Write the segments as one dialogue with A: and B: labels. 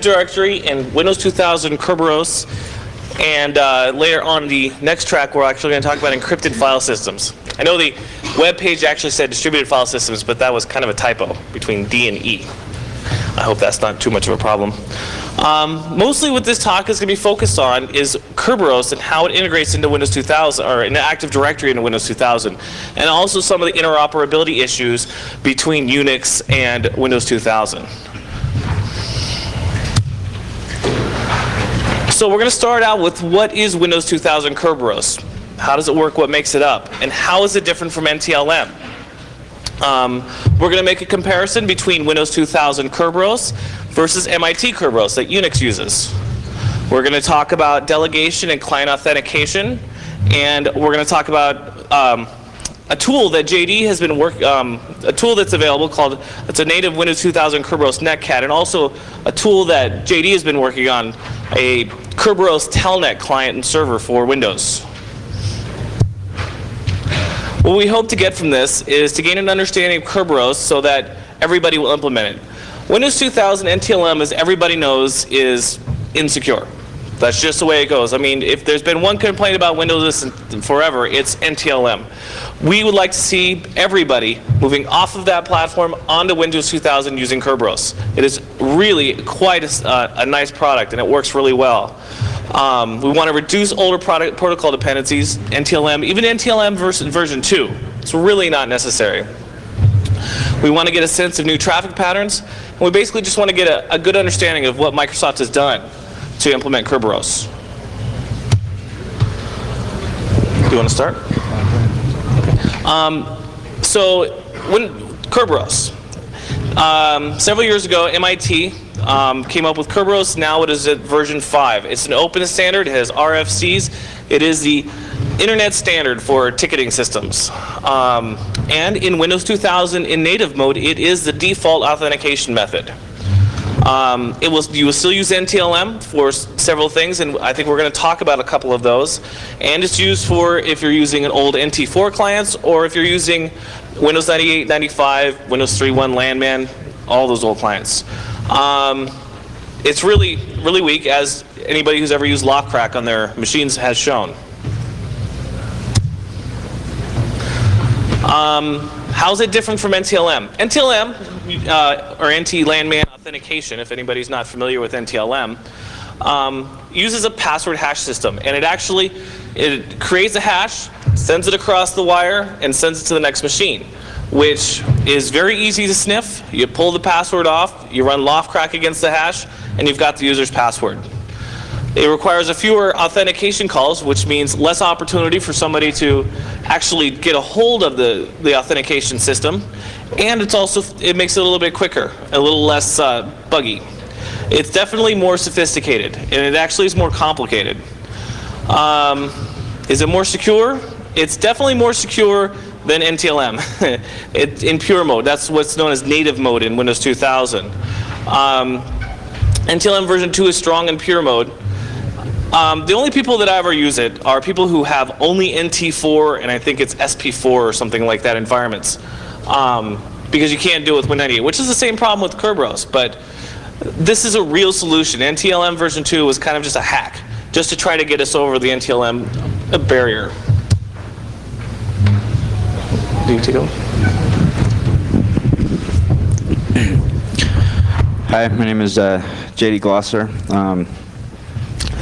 A: Directory and Windows 2000 Kerberos, and later on the next track we're actually going to talk about encrypted file systems. I know the web page actually said distributed file systems, but that was kind of a typo between D and E. I hope that's not too much of a problem. Mostly what this talk is going to be focused on is Kerberos and how it integrates into Windows 2000, or in Active Directory into Windows 2000, and also some of the interoperability issues between Unix and Windows 2000. So we're going to start out with what is Windows 2000 Kerberos? How does it work? What makes it up? And how is it different from NTLM? We're going to make a comparison between Windows 2000 Kerberos versus MIT Kerberos that Unix uses. We're going to talk about delegation and client authentication, and we're going to talk about a tool that JD has been a tool that's available called, it's a native Windows 2000 Kerberos Netcat, and also a tool that JD has been working on, a Kerberos Telnet client and server for Windows. What we hope to get from this is to gain an understanding of Kerberos so that everybody will implement it. Windows 2000 NTLM, as everybody knows, is insecure. That's just the way it goes. I mean, if there's been one complaint about Windows forever, it's NTLM. We would like to see everybody moving off of that platform onto Windows 2000 using Kerberos. It is really quite a nice product, and it works really well. We want to reduce older protocol dependencies, NTLM, even NTLM version 2. It's really not necessary. We want to get a sense of new traffic patterns, and we basically just want to get a good understanding of what Microsoft has done to implement Kerberos. Do you want to start? Okay. So, Kerberos. Several years ago, MIT came up with Kerberos. Now it is at version 5. It's an open standard. It has RFCs. It is the internet standard for ticketing systems. And in Windows 2000 in native mode, it is the default authentication method. You will still use NTLM for several things, and I think we're going to talk about a couple of those. And it's used for if you're using an old NT4 clients, or if you're using Windows 98, 95, Windows 3.1 Landman, all those old clients. It's really, really weak, as anybody who's ever used Lockcrack on their machines has shown. How's it different from NTLM? NTLM, or NT-Landman authentication, if anybody's not familiar with NTLM, uses a password hash system. And it creates a hash, sends it across the wire, and sends it to the next machine, which is very easy to sniff. You pull the password off, you run Lockcrack against the hash, and you've got the user's password. It requires fewer authentication calls, which means less opportunity for somebody to actually get a hold of the authentication system, and it makes it a little bit quicker, a little less buggy. It's definitely more sophisticated, and it actually is more complicated. Is it more secure? It's definitely more secure than NTLM. In pure mode. That's what's known as native mode in Windows 2000. NTLM version 2 is strong in pure mode. The only people that ever use it are people who have only NT4 and I think it's SP4 or something like that environments. Because you can't do it with Win98, which is the same problem with Kerberos, but this is a real solution. NTLM version 2 was kind of just a hack, just to try to get us over the NTLM barrier. Do you take it?
B: Hi, my name is JD Glaser.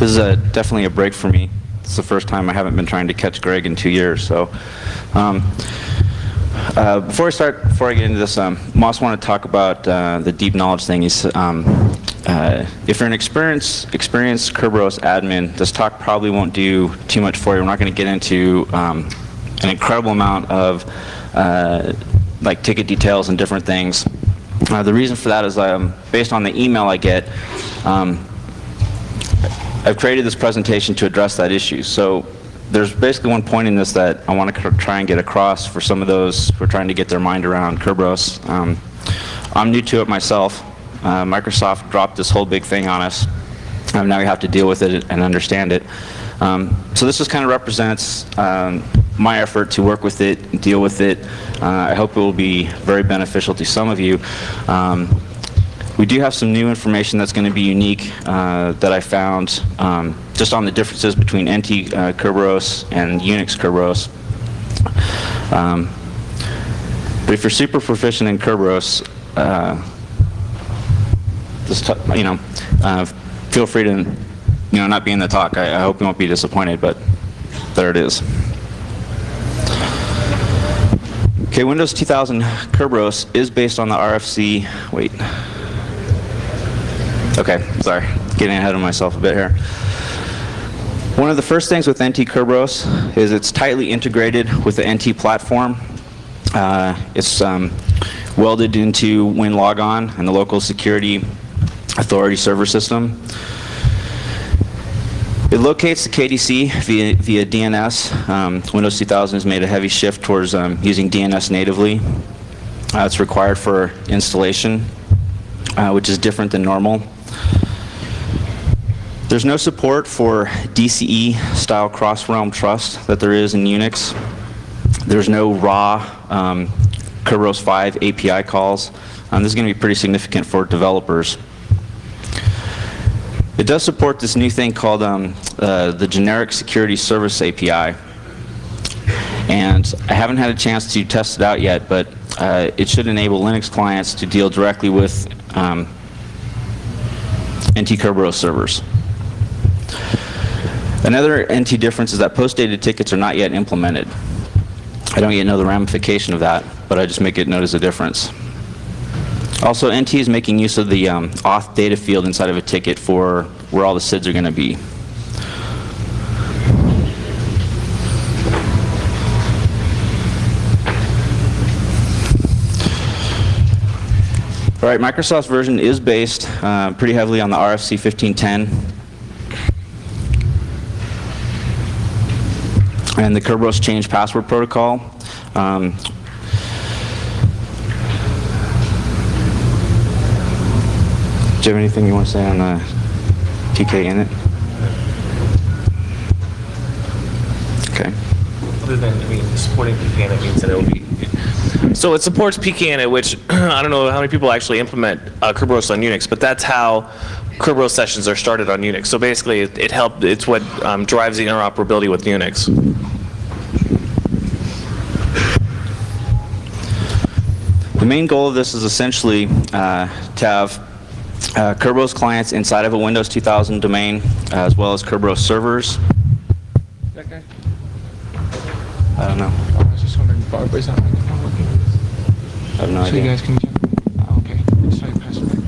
B: This is definitely a break for me. It's the first time I haven't been trying to catch Greg in 2 years. So, before I get into this, I also want to talk about the deep knowledge thing. If you're an experienced Kerberos admin, this talk probably won't do too much for you. We're not going to get into an incredible amount of like ticket details and different things. The reason for that is based on the email I get. I've created this presentation to address that issue. So there's basically one point in this that I want to try and get across for some of those who are trying to get their mind around Kerberos. I'm new to it myself. Microsoft dropped this whole big thing on us. Now we have to deal with it and understand it. So this just kind of represents my effort to work with it, deal with it. I hope it will be very beneficial to some of you. We do have some new information that's going to be unique that I found just on the differences between NT Kerberos and Unix Kerberos. But if you're super proficient in Kerberos, just feel free to not be in the talk. I hope you won't be disappointed, but there it is. Okay, Windows 2000 Kerberos is based on the RFC. Wait. Okay, sorry, getting ahead of myself a bit here. One of the first things with NT Kerberos is it's tightly integrated with the NT platform. It's welded into WinLogon and the local security authority server system. It locates the KDC via DNS. Windows 2000 has made a heavy shift towards using DNS natively. It's required for installation, which is different than normal. There's no support for DCE style cross-realm trust that there is in Unix. There's no raw Kerberos 5 API calls. This is going to be pretty significant for developers. It does support this new thing called the Generic Security Service API. And I haven't had a chance to test it out yet, but it should enable Linux clients to deal directly with NT Kerberos servers. Another NT difference is that post-dated tickets are not yet implemented. I don't yet know the ramification of that, but I just make it note as a difference. Also, NT is making use of the auth data field inside of a ticket for where all the SIDs are going to be. All right, Microsoft's version is based pretty heavily on the RFC 1510 and the Kerberos change password protocol. Do you have anything you want to say on TK init? Okay.
A: Other than, supporting PKInit means that it will be. So it supports PKInit, which I don't know how many people actually implement Kerberos on Unix, but that's how Kerberos sessions are started on Unix. So basically, it's what drives the interoperability with Unix.
B: The main goal of this is essentially to have Kerberos clients inside of a Windows 2000 domain, as well as Kerberos servers.
C: That guy?
B: I don't know.
C: I was just wondering, is that microphone working?
B: I have no
C: So
B: idea.
C: you guys can. Oh, okay. Sorry, pass it back.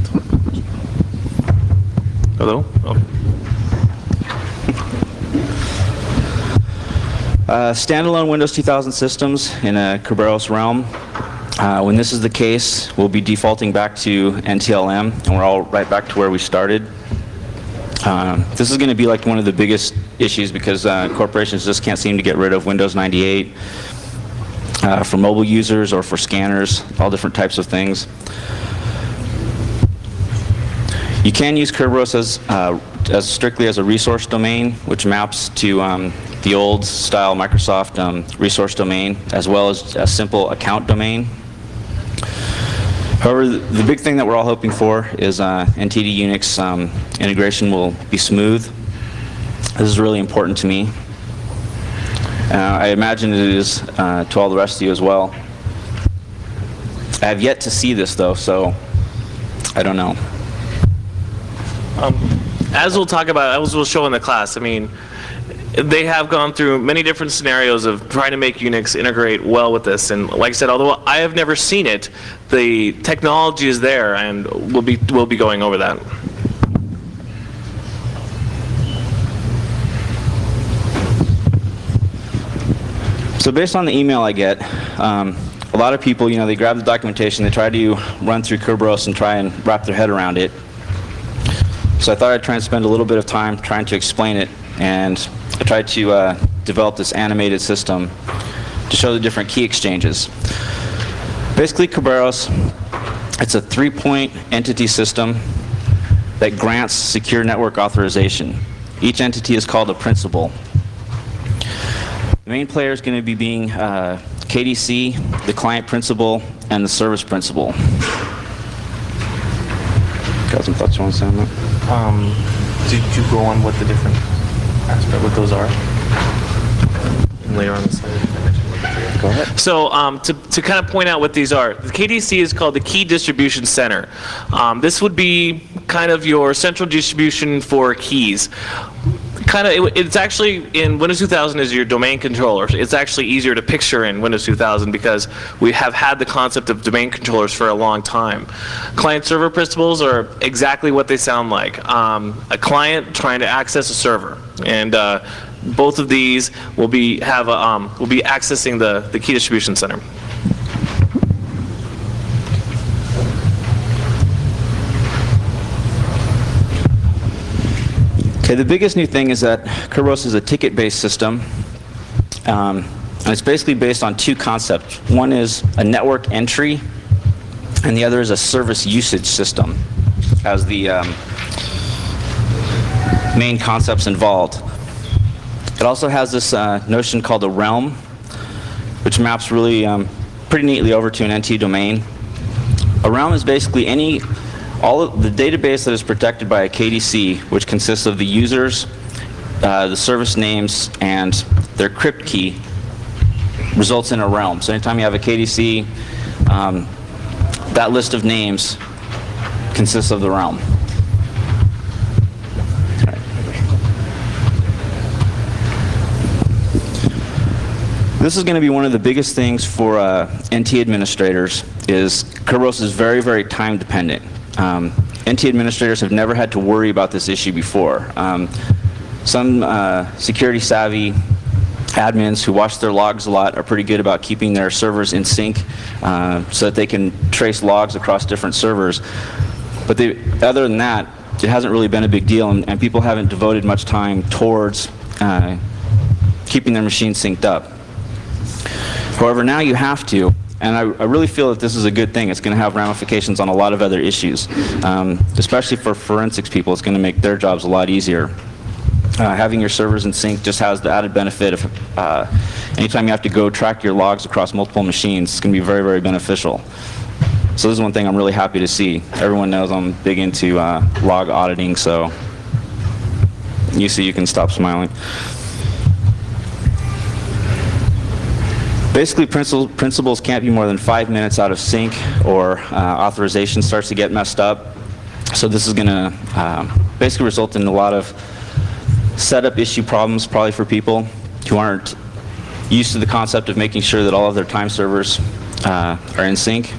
A: Hello? Oh.
B: Standalone Windows 2000 systems in a Kerberos realm. When this is the case, we'll be defaulting back to NTLM, and we're all right back to where we started. This is going to be like one of the biggest issues because corporations just can't seem to get rid of Windows 98 for mobile users or for scanners, all different types of things. You can use Kerberos as strictly as a resource domain, which maps to the old style Microsoft resource domain, as well as a simple account domain. However, the big thing that we're all hoping for is NTD Unix integration will be smooth. This is really important to me. I imagine it is to all the rest of you as well. I have yet to see this though, so I don't know.
A: As we'll talk about, as we'll show in the class, they have gone through many different scenarios of trying to make Unix integrate well with this. And like I said, although I have never seen it, the technology is there, and we'll be going over that.
B: So based on the email I get, a lot of people, they grab the documentation, they try to run through Kerberos and try and wrap their head around it. So I thought I'd try and spend a little bit of time trying to explain it, and I tried to develop this animated system to show the different key exchanges. Basically, Kerberos, it's a 3-point entity system that grants secure network authorization. Each entity is called a principal. The main player is going to be being KDC, the client principal, and the service principal. Got some thoughts you want to say on that?
A: Did you go on what the different aspect, what those are? And later on the slide, I mentioned what the three are.
B: Go ahead.
A: So to kind of point out what these are, the KDC is called the Key Distribution Center. This would be kind of your central distribution for keys. It's actually in Windows 2000 is your domain controller. It's actually easier to picture in Windows 2000 because we have had the concept of domain controllers for a long time. Client-server principles are exactly what they sound like. A client trying to access a server, and both of these will be accessing the key distribution center.
B: Okay, the biggest new thing is that Kerberos is a ticket-based system, and it's basically based on two concepts. One is a network entry, and the other is a service usage system as the main concepts involved. It also has this notion called a realm, which maps really pretty neatly over to an NT domain. A realm is basically all of the database that is protected by a KDC, which consists of the users, the service names, and their crypt key, results in a realm. So anytime you have a KDC, that list of names consists of the realm. This is going to be one of the biggest things for NT administrators. Kerberos is very, very time dependent. NT administrators have never had to worry about this issue before. Some security savvy admins who watch their logs a lot are pretty good about keeping their servers in sync so that they can trace logs across different servers. But other than that, it hasn't really been a big deal, and people haven't devoted much time towards keeping their machines synced up. However, now you have to. And I really feel that this is a good thing. It's going to have ramifications on a lot of other issues. Especially for forensics people, it's going to make their jobs a lot easier. Having your servers in sync just has the added benefit of anytime you have to go track your logs across multiple machines, it's going to be very, very beneficial. So this is one thing I'm really happy to see. Everyone knows I'm big into log auditing, so you can stop smiling. Basically, principals can't be more than 5 minutes out of sync, or authorization starts to get messed up. So this is going to basically result in a lot of setup issue problems, probably for people who aren't used to the concept of making sure that all of their time servers are in sync.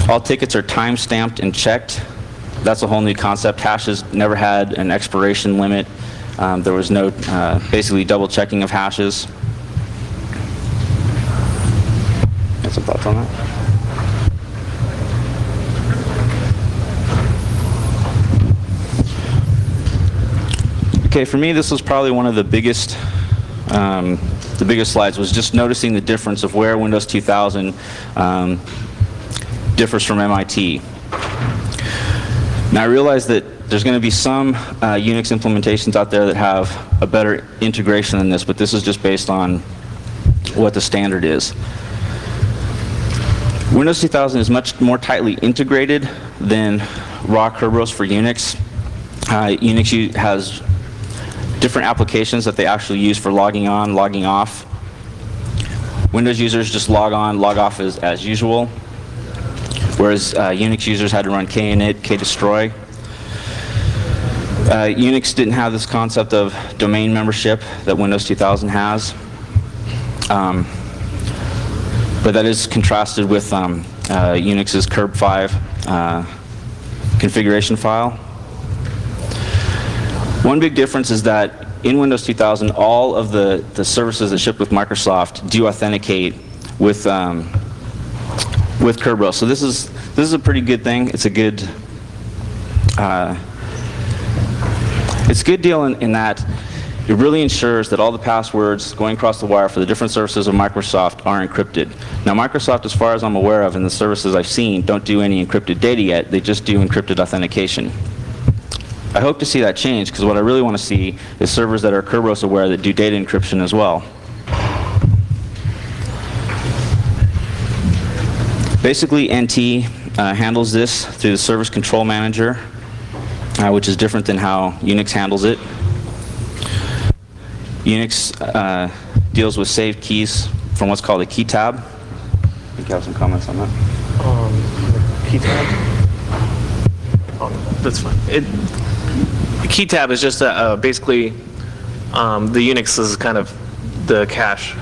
B: All tickets are time-stamped and checked. That's a whole new concept. Hashes never had an expiration limit. There was no basically double checking of hashes. Some thoughts on that? Okay, for me, this was probably one of the biggest slides, was just noticing the difference of where Windows 2000 differs from MIT. Now, I realize that there's going to be some Unix implementations out there that have a better integration than this, but this is just based on what the standard is. Windows 2000 is much more tightly integrated than raw Kerberos for Unix. Unix has different applications that they actually use for logging on, logging off. Windows users just log on, log off as usual, whereas Unix users had to run kinit, kdestroy. Unix didn't have this concept of domain membership that Windows 2000 has. But that is contrasted with Unix's curb5 configuration file. One big difference is that in Windows 2000, all of the services that ship with Microsoft do authenticate with Kerberos. So this is a pretty good thing. It's a good deal in that it really ensures that all the passwords going across the wire for the different services of Microsoft are encrypted. Now, Microsoft, as far as I'm aware of, and the services I've seen, don't do any encrypted data yet. They just do encrypted authentication. I hope to see that change, because what I really want to see is servers that are Kerberos aware that do data encryption as well. Basically, NT handles this through the Service Control Manager, which is different than how Unix handles it. Unix deals with saved keys from what's called a key tab. I think you have some comments on that.
A: Key tab? Oh, that's fine. The key tab is just basically the Unix is kind of the cache.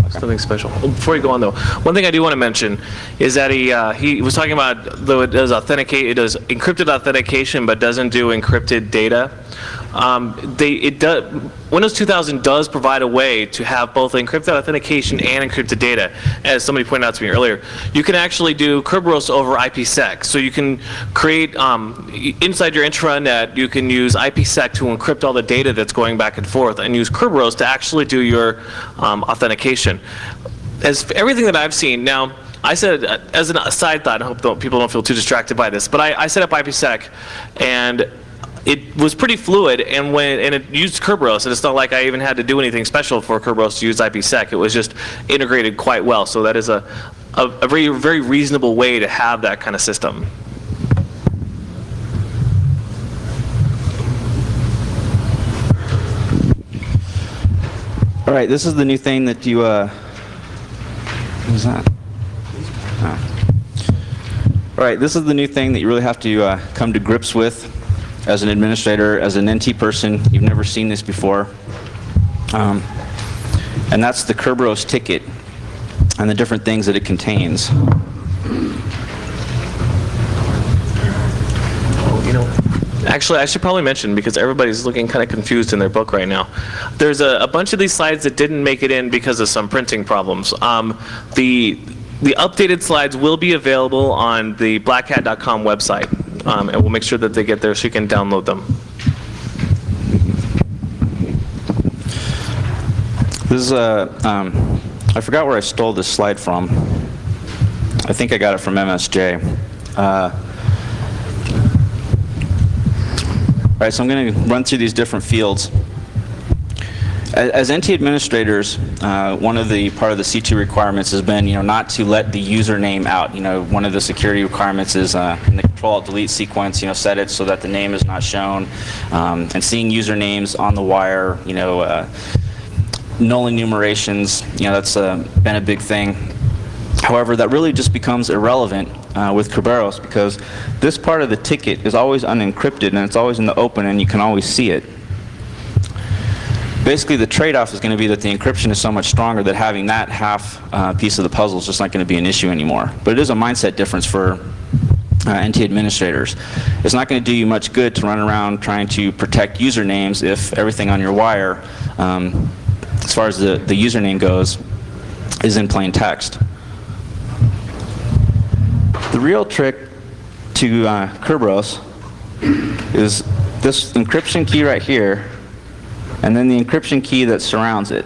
A: Something special. Before you go on though, one thing I do want to mention is that he was talking about, though it does encrypted authentication but doesn't do encrypted data. Windows 2000 does provide a way to have both encrypted authentication and encrypted data. As somebody pointed out to me earlier, you can actually do Kerberos over IPsec. So you can create, inside your intranet, you can use IPsec to encrypt all the data that's going back and forth and use Kerberos to actually do your authentication. As everything that I've seen, now, I said, as a side thought, I hope people don't feel too distracted by this, but I set up IPsec, and it was pretty fluid, and it used Kerberos, and it's not like I even had to do anything special for Kerberos to use IPsec. It was just integrated quite well, so that is a very, very reasonable way to have that kind of system.
B: All right, this is the new thing that you, what is that? Oh. All right, this is the new thing that you really have to come to grips with as an administrator, as an NT person. You've never seen this before. And that's the Kerberos ticket and the different things that it contains.
A: Actually, I should probably mention, because everybody's looking kind of confused in their book right now, there's a bunch of these slides that didn't make it in because of some printing problems. The updated slides will be available on the blackhat.com website, and we'll make sure that they get there so you can download them.
B: This is I forgot where I stole this slide from. I think I got it from MSJ. All right, so I'm going to run through these different fields. As NT administrators, one of the part of the C2 requirements has been, not to let the username out. One of the security requirements is in the Control-Alt-Delete sequence, set it so that the name is not shown. And seeing usernames on the wire, null enumerations, that's been a big thing. However, that really just becomes irrelevant with Kerberos, because this part of the ticket is always unencrypted and it's always in the open and you can always see it. Basically, the trade-off is going to be that the encryption is so much stronger that having that half piece of the puzzle is just not going to be an issue anymore. But it is a mindset difference for NT administrators. It's not going to do you much good to run around trying to protect usernames if everything on your wire, as far as the username goes, is in plain text. The real trick to Kerberos is this encryption key right here, and then the encryption key that surrounds it.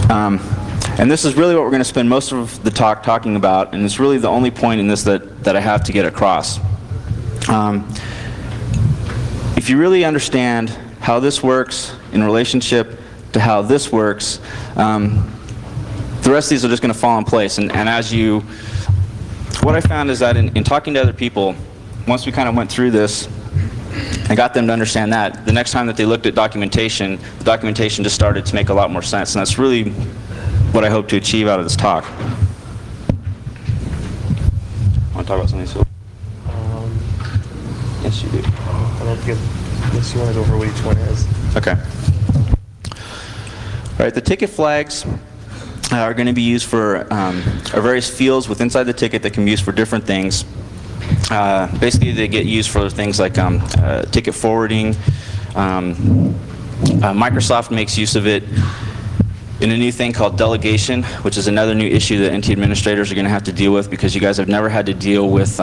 B: And this is really what we're going to spend most of the talk talking about, and it's really the only point in this that I have to get across. If you really understand how this works in relationship to how this works, the rest of these are just going to fall in place. And what I found is that in talking to other people, once we kind of went through this and got them to understand that, the next time that they looked at documentation, the documentation just started to make a lot more sense. And that's really what I hope to achieve out of this talk. Want to talk about something? So? Yes, you do.
A: I don't get, unless you want to go over what each one is.
B: Okay. All right, the ticket flags are going to be used for various fields with inside the ticket that can be used for different things. Basically, they get used for things like ticket forwarding. Microsoft makes use of it in a new thing called delegation, which is another new issue that NT administrators are going to have to deal with, because you guys have never had to deal with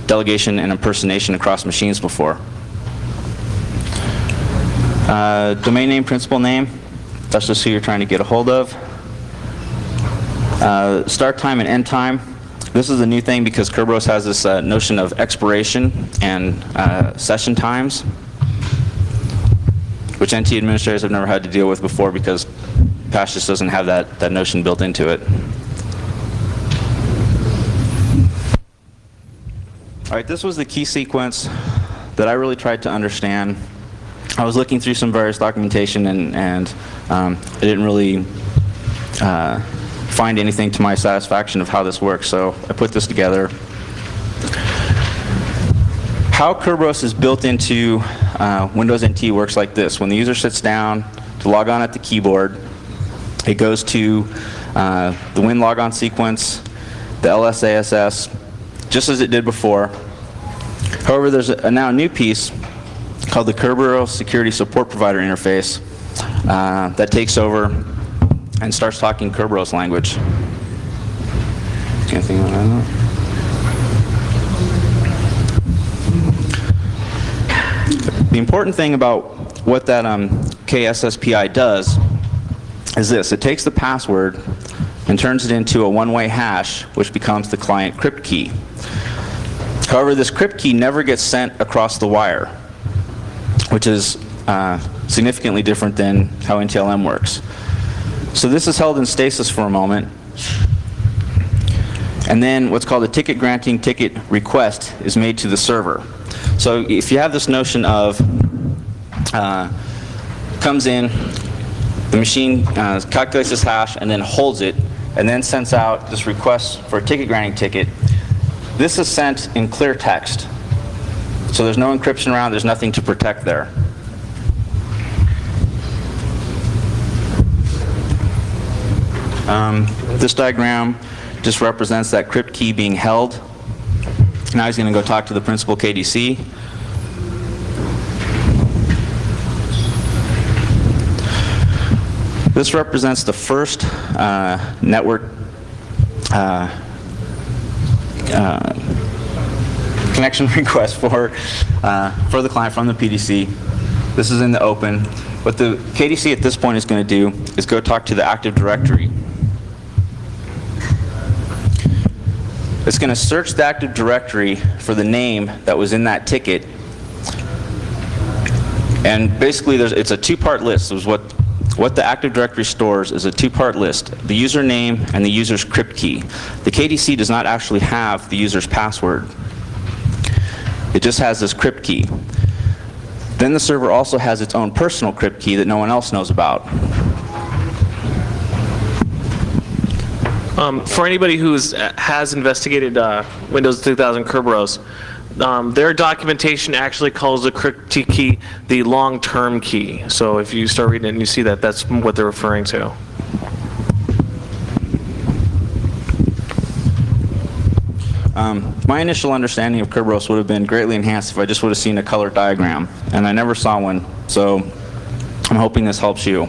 B: delegation and impersonation across machines before. Domain name, principal name, that's just who you're trying to get a hold of. Start time and end time. This is a new thing because Kerberos has this notion of expiration and session times, which NT administrators have never had to deal with before because PASH just doesn't have that notion built into it. right, this was the key sequence that I really tried to understand. I was looking through some various documentation and I didn't really find anything to my satisfaction of how this works, so I put this together. How Kerberos is built into Windows NT works like this. When the user sits down to log on at the keyboard, it goes to the Win logon sequence, the LSASS, just as it did before. However, there's a now new piece called the Kerberos Security Support Provider interface that takes over and starts talking Kerberos language. Anything on that? The important thing about what that KSSPI does is this. It takes the password and turns it into a one-way hash, which becomes the client crypt key. However, this crypt key never gets sent across the wire, which is significantly different than how NTLM works. So this is held in stasis for a moment, and then what's called a ticket granting ticket request is made to the server. So if you have this notion of comes in, the machine calculates this hash and then holds it, and then sends out this request for a ticket granting ticket. This is sent in clear text. So there's no encryption around, there's nothing to protect there. This diagram just represents that crypt key being held. Now he's going to go talk to the principal KDC. This represents the first network connection request for the client from the PDC. This is in the open. What the KDC at this point is going to do is go talk to the Active Directory. It's going to search the Active Directory for the name that was in that ticket. And basically, it's a two-part list. It was what the Active Directory stores is a two-part list, the username and the user's crypt key. The KDC does not actually have the user's password. It just has this crypt key. Then the server also has its own personal crypt key that no one else knows about.
A: For anybody who has investigated Windows 2000 Kerberos, their documentation actually calls the crypt key the long-term key. So if you start reading it and you see that, that's what they're referring to.
B: My initial understanding of Kerberos would have been greatly enhanced if I just would have seen a color diagram, and I never saw one, so I'm hoping this helps you.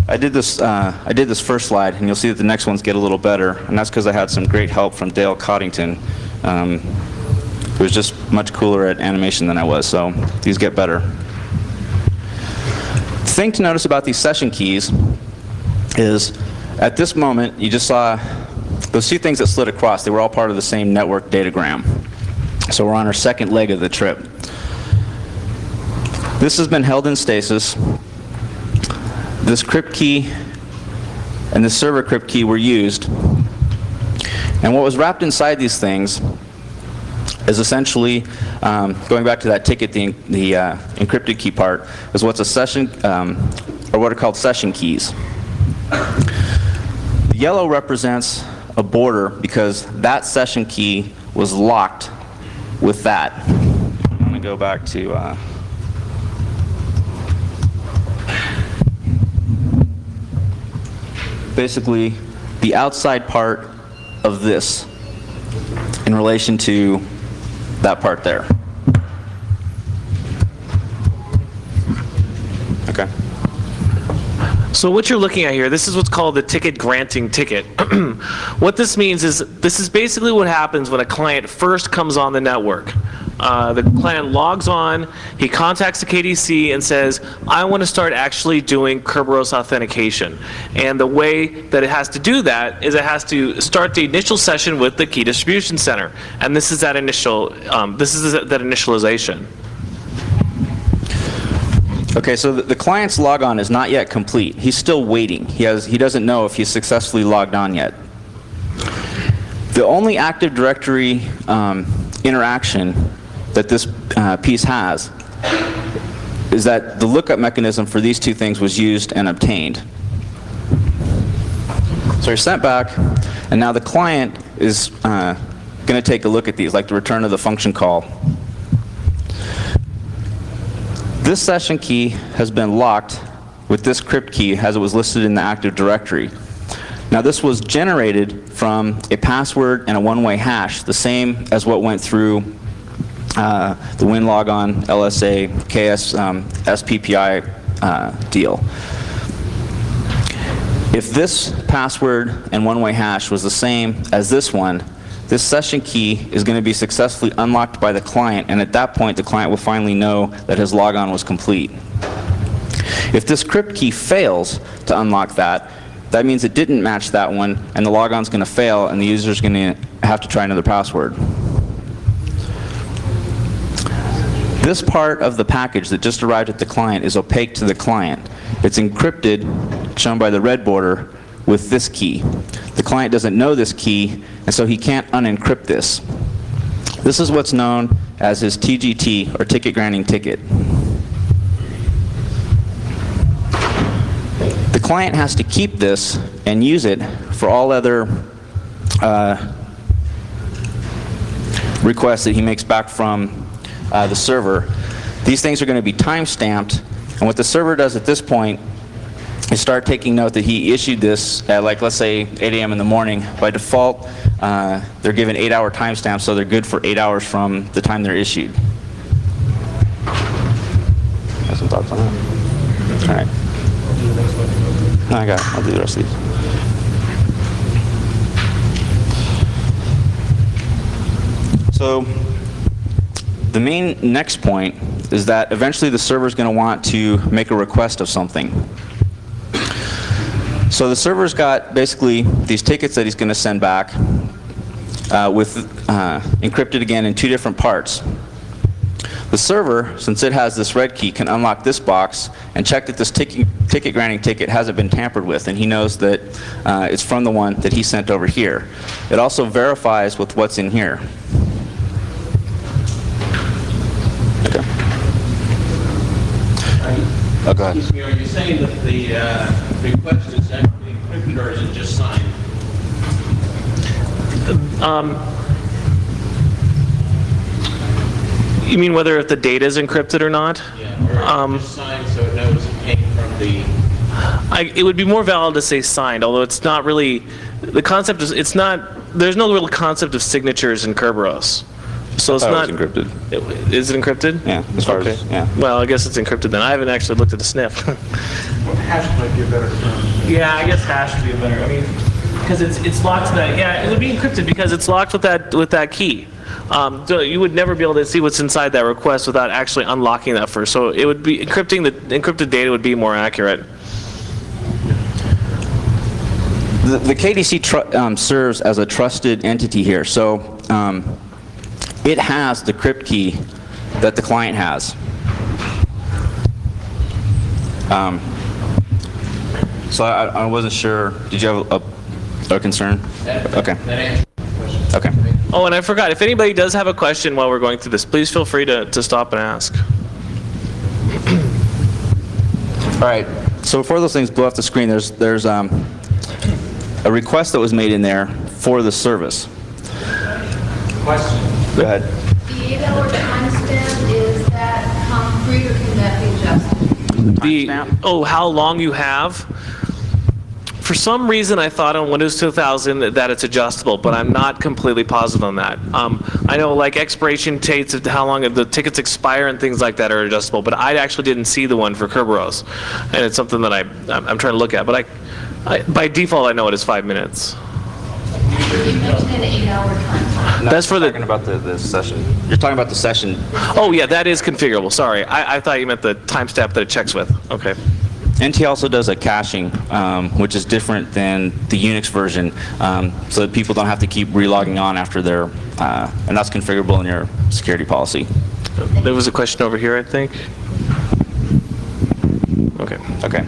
B: I did this first slide, and you'll see that the next ones get a little better, and that's because I had some great help from Dale Coddington, who was just much cooler at animation than I was, so these get better. The thing to notice about these session keys is, at this moment, you just saw those two things that slid across. They were all part of the same network datagram. So we're on our second leg of the trip. This has been held in stasis. This crypt key and this server crypt key were used. And what was wrapped inside these things is essentially, going back to that ticket, the encrypted key part, is what's a session, or what are called session keys. The yellow represents a border because that session key was locked with that. I'm going to go back to basically the outside part of this in relation to that part there. Okay.
A: So what you're looking at here, this is what's called the ticket granting ticket. What this means is, this is basically what happens when a client first comes on the network. The client logs on, he contacts the KDC and says, I want to start actually doing Kerberos authentication. And the way that it has to do that is it has to start the initial session with the key distribution center. And this is that initialization.
B: Okay, so the client's logon is not yet complete. He's still waiting. He doesn't know if he's successfully logged on yet. The only Active Directory interaction that this piece has is that the lookup mechanism for these two things was used and obtained. So you're sent back, and now the client is going to take a look at these, like the return of the function call. This session key has been locked with this crypt key as it was listed in the Active Directory. Now this was generated from a password and a one-way hash, the same as what went through the WinLogon, LSA, KS, SPPI deal. If this password and one-way hash was the same as this one, this session key is going to be successfully unlocked by the client, and at that point the client will finally know that his logon was complete. If this crypt key fails to unlock that, that means it didn't match that one, and the logon's going to fail, and the user's going to have to try another password. This part of the package that just arrived at the client is opaque to the client. It's encrypted, shown by the red border, with this key. The client doesn't know this key, and so he can't unencrypt this. This is what's known as his TGT, or ticket granting ticket. The client has to keep this and use it for all other requests that he makes back from the server. These things are going to be time-stamped, and what the server does at this point is start taking note that he issued this at, like, let's say 8 a.m. in the morning. By default, they're given 8-hour timestamps, so they're good for 8 hours from the time they're issued. Have some thoughts on that? All right. No, I got it. I'll do the rest of these. So the main next point is that eventually the server is going to want to make a request of something. So the server's got basically these tickets that he's going to send back with encrypted again in two different parts. The server, since it has this red key, can unlock this box and check that this ticket granting ticket hasn't been tampered with, and he knows that it's from the one that he sent over here. It also verifies with what's in here. Okay. Oh, go ahead.
D: Excuse me, are you saying that the request is actually encrypted or is it just signed?
A: You mean whether if the data is encrypted or not?
D: Yeah, or just signed so it knows it came from the...
A: It would be more valid to say signed, although it's not really, the concept is, it's not, there's no real concept of signatures in Kerberos. So it's not...
B: It's encrypted.
A: Is it encrypted?
B: Yeah, as far as, yeah.
A: Well, I guess it's encrypted then. I haven't actually looked at the sniff.
C: Hash might be a better term.
A: Yeah, I guess hash would be a better, I mean, because it's locked to that, yeah, it would be encrypted because it's locked with that key. So you would never be able to see what's inside that request without actually unlocking that first. So it would be encrypting, the encrypted data would be more accurate.
B: The KDC serves as a trusted entity here. So it has the crypt key that the client has. So I wasn't sure. Did you have a concern? Okay.
D: That answers the question.
B: Okay.
A: Oh, and I forgot, if anybody does have a question while we're going through this, please feel free to stop and ask.
B: All right. So before those things blow off the screen, there's a request that was made in there for the service.
D: Question.
B: Go ahead.
E: The 8-hour timestamp, is that concrete or can that be adjusted?
A: Oh, how long you have? For some reason, I thought on Windows 2000 that it's adjustable, but I'm not completely positive on that. I know like expiration dates of how long the tickets expire and things like that are adjustable, but I actually didn't see the one for Kerberos, and it's something that I'm trying to look at. But I by default, I know it is 5 minutes.
E: You mentioned an 8-hour time.
B: No,
A: That's for
B: you're talking about the session. You're talking about the session.
A: Oh yeah, that is configurable. Sorry, I thought you meant the timestamp that it checks with. Okay.
B: NT also does a caching, which is different than the Unix version, so that people don't have to keep relogging on after their, and that's configurable in your security policy.
A: There was a question over here, I think. Okay.
B: Okay.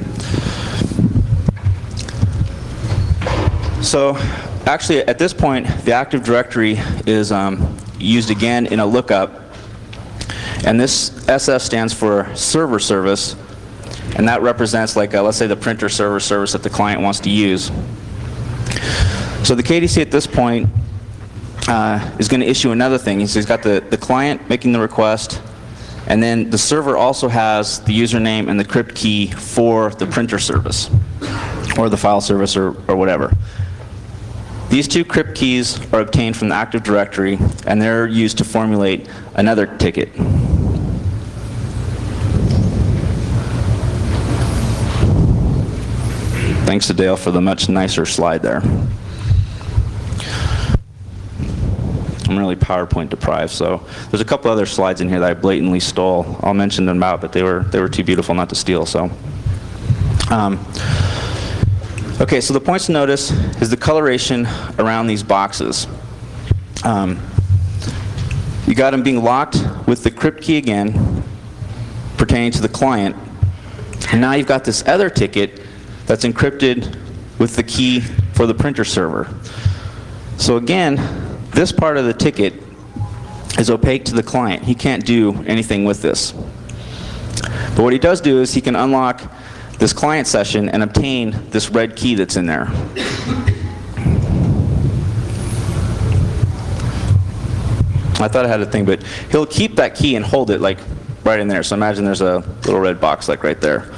B: So Actually, at this point, the Active Directory is used again in a lookup, and this SF stands for server service, and that represents, like, let's say, the printer server service that the client wants to use. So the KDC at this point is going to issue another thing. So he's got the client making the request, and then the server also has the username and the crypt key for the printer service, or the file service, or whatever. These two crypt keys are obtained from the Active Directory, and they're used to formulate another ticket. Thanks to Dale for the much nicer slide there. I'm really PowerPoint deprived, so there's a couple other slides in here that I blatantly stole. I'll mention them out, but they were too beautiful not to steal. So, okay, so the points to notice is the coloration around these boxes. You got them being locked with the crypt key again, pertaining to the client, and now you've got this other ticket that's encrypted with the key for the printer server. So again, this part of the ticket is opaque to the client. He can't do anything with this. But what he does do is he can unlock this client session and obtain this red key that's in there. I thought I had a thing, but he'll keep that key and hold it like right in there. So imagine there's a little red box like right there.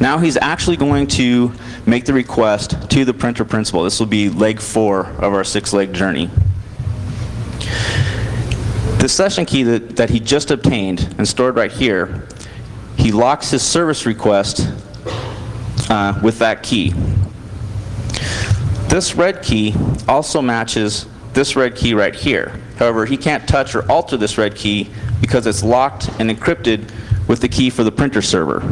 B: Now he's actually going to make the request to the printer principal. This will be leg 4 of our 6-leg journey. The session key that he just obtained and stored right here, he locks his service request with that key. This red key also matches this red key right here. However, he can't touch or alter this red key because it's locked and encrypted with the key for the printer server.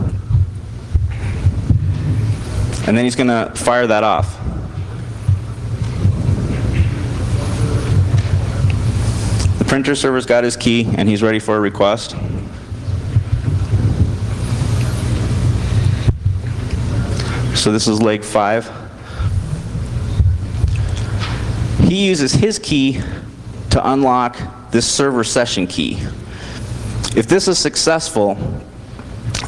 B: And then he's going to fire that off. The printer server's got his key, and he's ready for a request. So this is leg 5. He uses his key to unlock this server session key. If this is successful,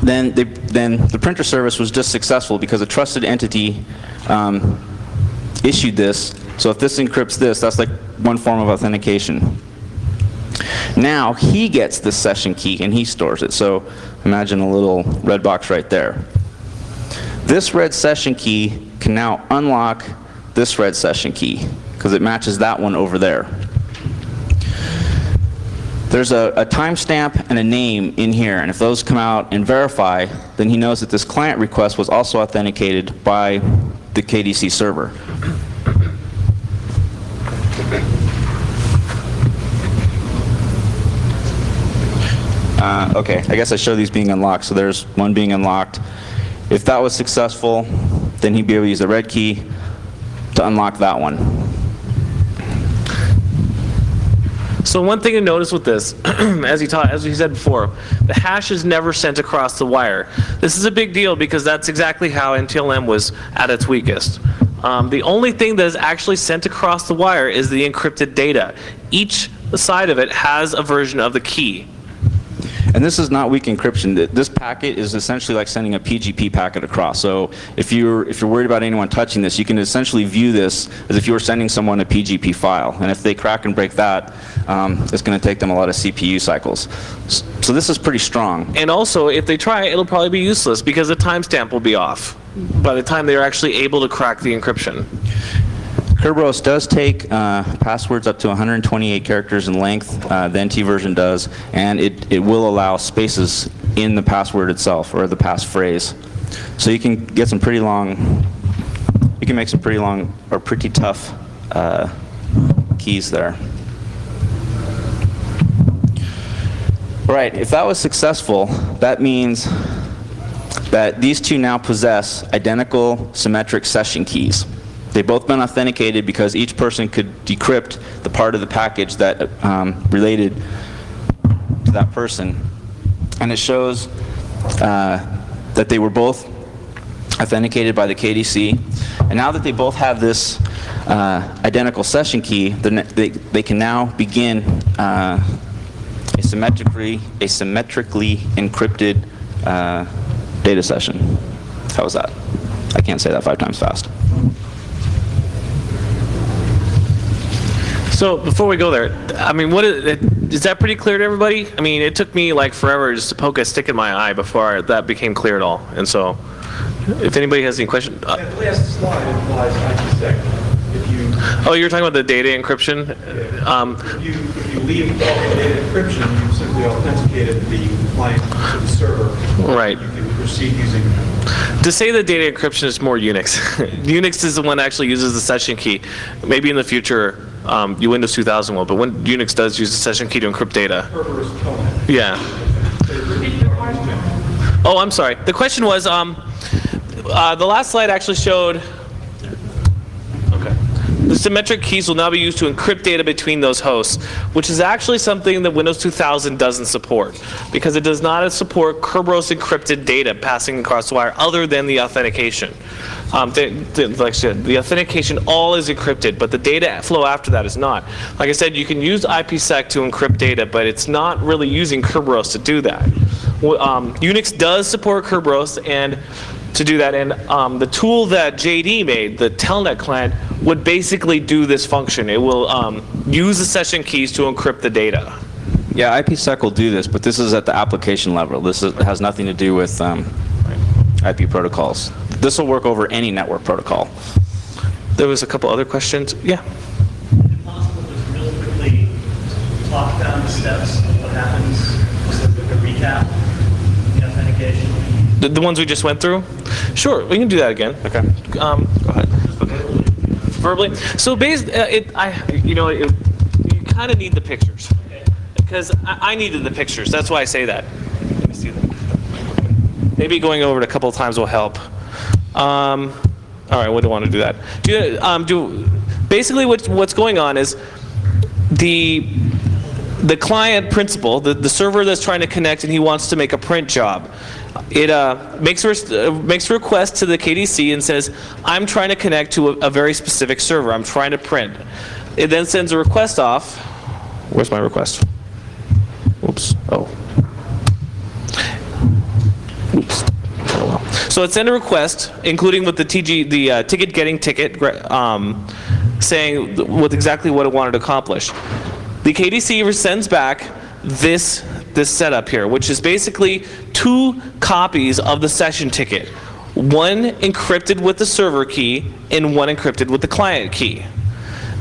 B: then the printer service was just successful because a trusted entity issued this. So if this encrypts this, that's like one form of authentication. Now he gets the session key and he stores it. So imagine a little red box right there. This red session key can now unlock this red session key because it matches that one over there. There's a timestamp and a name in here, and if those come out and verify, then he knows that this client request was also authenticated by the KDC server. Okay, I guess I show these being unlocked. So there's one being unlocked. If that was successful, then he'd be able to use the red key to unlock that one.
A: So one thing to notice with this, as we said before, the hash is never sent across the wire. This is a big deal because that's exactly how NTLM was at its weakest. The only thing that is actually sent across the wire is the encrypted data. Each side of it has a version of the key.
B: And this is not weak encryption. This packet is essentially like sending a PGP packet across. So if you're worried about anyone touching this, you can essentially view this as if you were sending someone a PGP file. And if they crack and break that, it's going to take them a lot of CPU cycles. So this is pretty strong.
A: And also, if they try, it'll probably be useless because the timestamp will be off by the time they're actually able to crack the encryption.
B: Kerberos does take passwords up to 128 characters in length, the NT version does, and it will allow spaces in the password itself, or the passphrase. So you can get some pretty long, you can make some pretty long, or pretty tough keys there. All right, if that was successful, that means that these two now possess identical symmetric session keys. They've both been authenticated because each person could decrypt the part of the package that related to that person. And it shows that they were both authenticated by the KDC. And now that they both have this identical session key, they can now begin a symmetrically encrypted data session. How was that? I can't say that 5 times fast.
A: So before we go there, I mean, is that pretty clear to everybody? I mean, it took me like forever just to poke a stick in my eye before that became clear at all. And so, if anybody has any questions,
C: That last slide implies IPsec. If you,
A: oh, you're talking about the data encryption.
C: if you leave off the data encryption, you simply authenticated the client to the server.
A: Right.
C: You can proceed using.
A: To say that data encryption is more Unix. Unix is the one that actually uses the session key. Maybe in the future, Windows 2000 will, but when Unix does use the session key to encrypt data.
C: Kerberos telnet.
A: Yeah. Oh, I'm sorry. The question was, the last slide actually showed, okay. The symmetric keys will now be used to encrypt data between those hosts, which is actually something that Windows 2000 doesn't support, because it does not support Kerberos encrypted data passing across the wire other than the authentication. Like I said, the authentication all is encrypted, but the data flow after that is not. Like I said, you can use IPsec to encrypt data, but it's not really using Kerberos to do that. Unix does support Kerberos and to do that, and the tool that JD made, the Telnet client, would basically do this function. It will use the session keys to encrypt the data.
B: Yeah, IPsec will do this, but this is at the application level. This has nothing to do with IP protocols. This will work over any network protocol.
A: There was a couple other questions. Yeah.
F: Is it possible to just real quickly talk down the steps of what happens, just a recap, the authentication?
A: The ones we just went through? Sure, we can do that again.
B: Okay.
A: Go ahead. Verbally. So you kind of need the pictures, because I needed the pictures. That's why I say that. Let me see them. Maybe going over it a couple of times will help. All right, we don't want to do that. Basically, what's going on is the client principal, the server that's trying to connect, and he wants to make a print job. It makes a request to the KDC and says, I'm trying to connect to a very specific server. I'm trying to print. It then sends a request off. Where's my request? Oops. Oh. Oops. Oh, well. So it sent a request, including with the ticket getting ticket, saying exactly what it wanted to accomplish. The KDC sends back this setup here, which is basically 2 copies of the session ticket. One encrypted with the server key and one encrypted with the client key.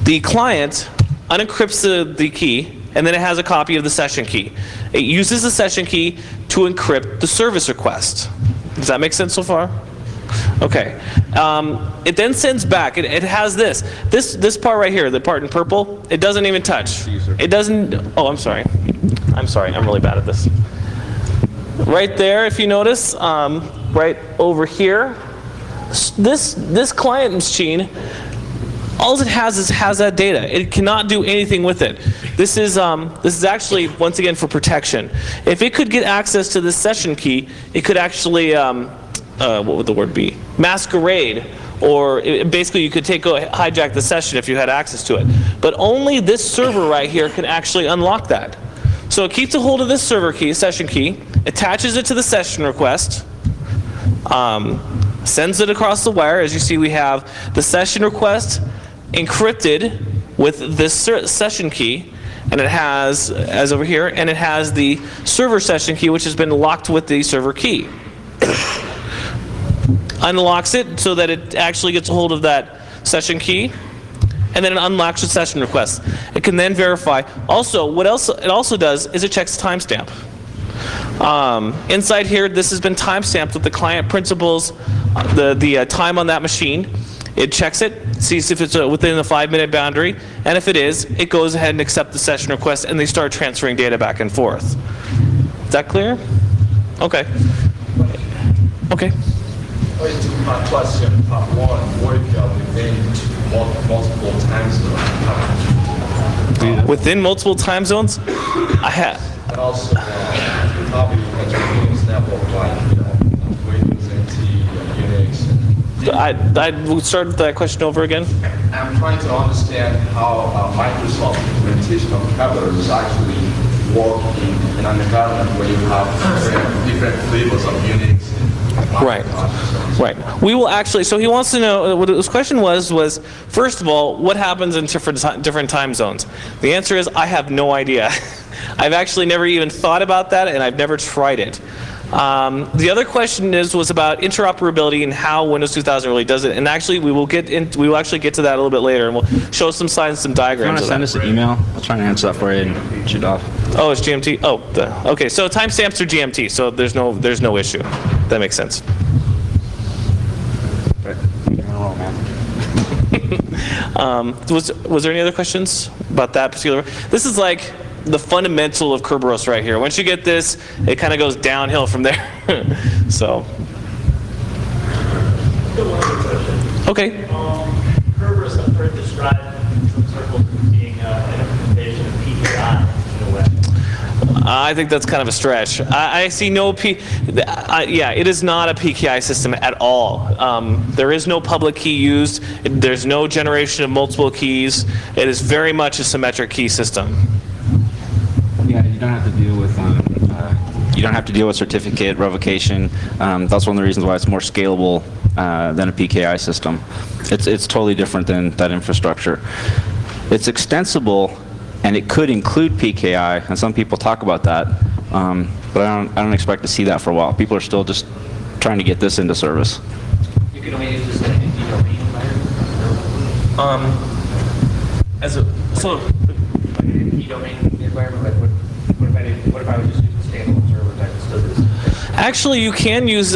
A: The client unencrypts the key, and then it has a copy of the session key. It uses the session key to encrypt the service request. Does that make sense so far? Okay. It then sends back. It has this part right here, the part in purple. It doesn't even touch. It doesn't. Oh, I'm sorry. I'm really bad at this. Right there, if you notice, right over here, this client machine, all it has that data. It cannot do anything with it. This is actually, once again, for protection. If it could get access to this session key, it could actually, what would the word be? Masquerade, or basically you could hijack the session if you had access to it. But only this server right here can actually unlock that. So it keeps a hold of this server key, session key, attaches it to the session request, sends it across the wire. As you see, we have the session request encrypted with this session key, and it has, as over here, and it has the server session key, which has been locked with the server key. Unlocks it so that it actually gets a hold of that session key, and then it unlocks the session request. It can then verify. Also, what else it also does is it checks the timestamp. Inside here, this has been timestamped with the client principals, the time on that machine. It checks it, sees if it's within the 5-minute boundary, and if it is, it goes ahead and accepts the session request, and they start transferring data back and forth. Is that clear? Okay. Okay.
G: My question, part 1, work within multiple time zones.
A: Within multiple time zones? I have.
G: And also, probably Linux network like Windows NT, Unix,
A: We'll start that question over again.
G: I'm trying to understand how Microsoft implementation of Kerberos actually work in an environment where you have different flavors of Unix.
A: Right. Right. We will actually, so he wants to know, what his question was first of all, what happens in different time zones? The answer is, I have no idea. I've actually never even thought about that, and I've never tried it. The other question was about interoperability and how Windows 2000 really does it. And actually, we will actually get to that a little bit later, and we'll show some signs, some
B: You want
A: diagrams
B: to
A: of
B: send
A: that.
B: us an email? I'll try and answer that for you and shoot off.
A: Oh, it's GMT. Oh, okay. So timestamps are GMT. So there's no issue. That makes sense. Was there any other questions about that particular? This is like the fundamental of Kerberos right here. Once you get this, it kind of goes downhill from there. So.
F: Still one other question.
A: Okay.
F: Kerberos, I've heard described in some circles as being an implementation of PKI in a way.
A: I think that's kind of a stretch. I see no yeah, it is not a PKI system at all. There is no public key used. There's no generation of multiple keys. It is very much a symmetric key system.
B: Yeah, you don't have to deal with certificate revocation. That's one of the reasons why it's more scalable than a PKI system. It's totally different than that infrastructure. It's extensible, and it could include PKI, and some people talk about that, but I don't expect to see that for a while. People are still just trying to get this into service.
D: You can only use this in a domain environment? Domain environment, like what if I was just using standalone servers? I could still do this.
A: Actually, you can use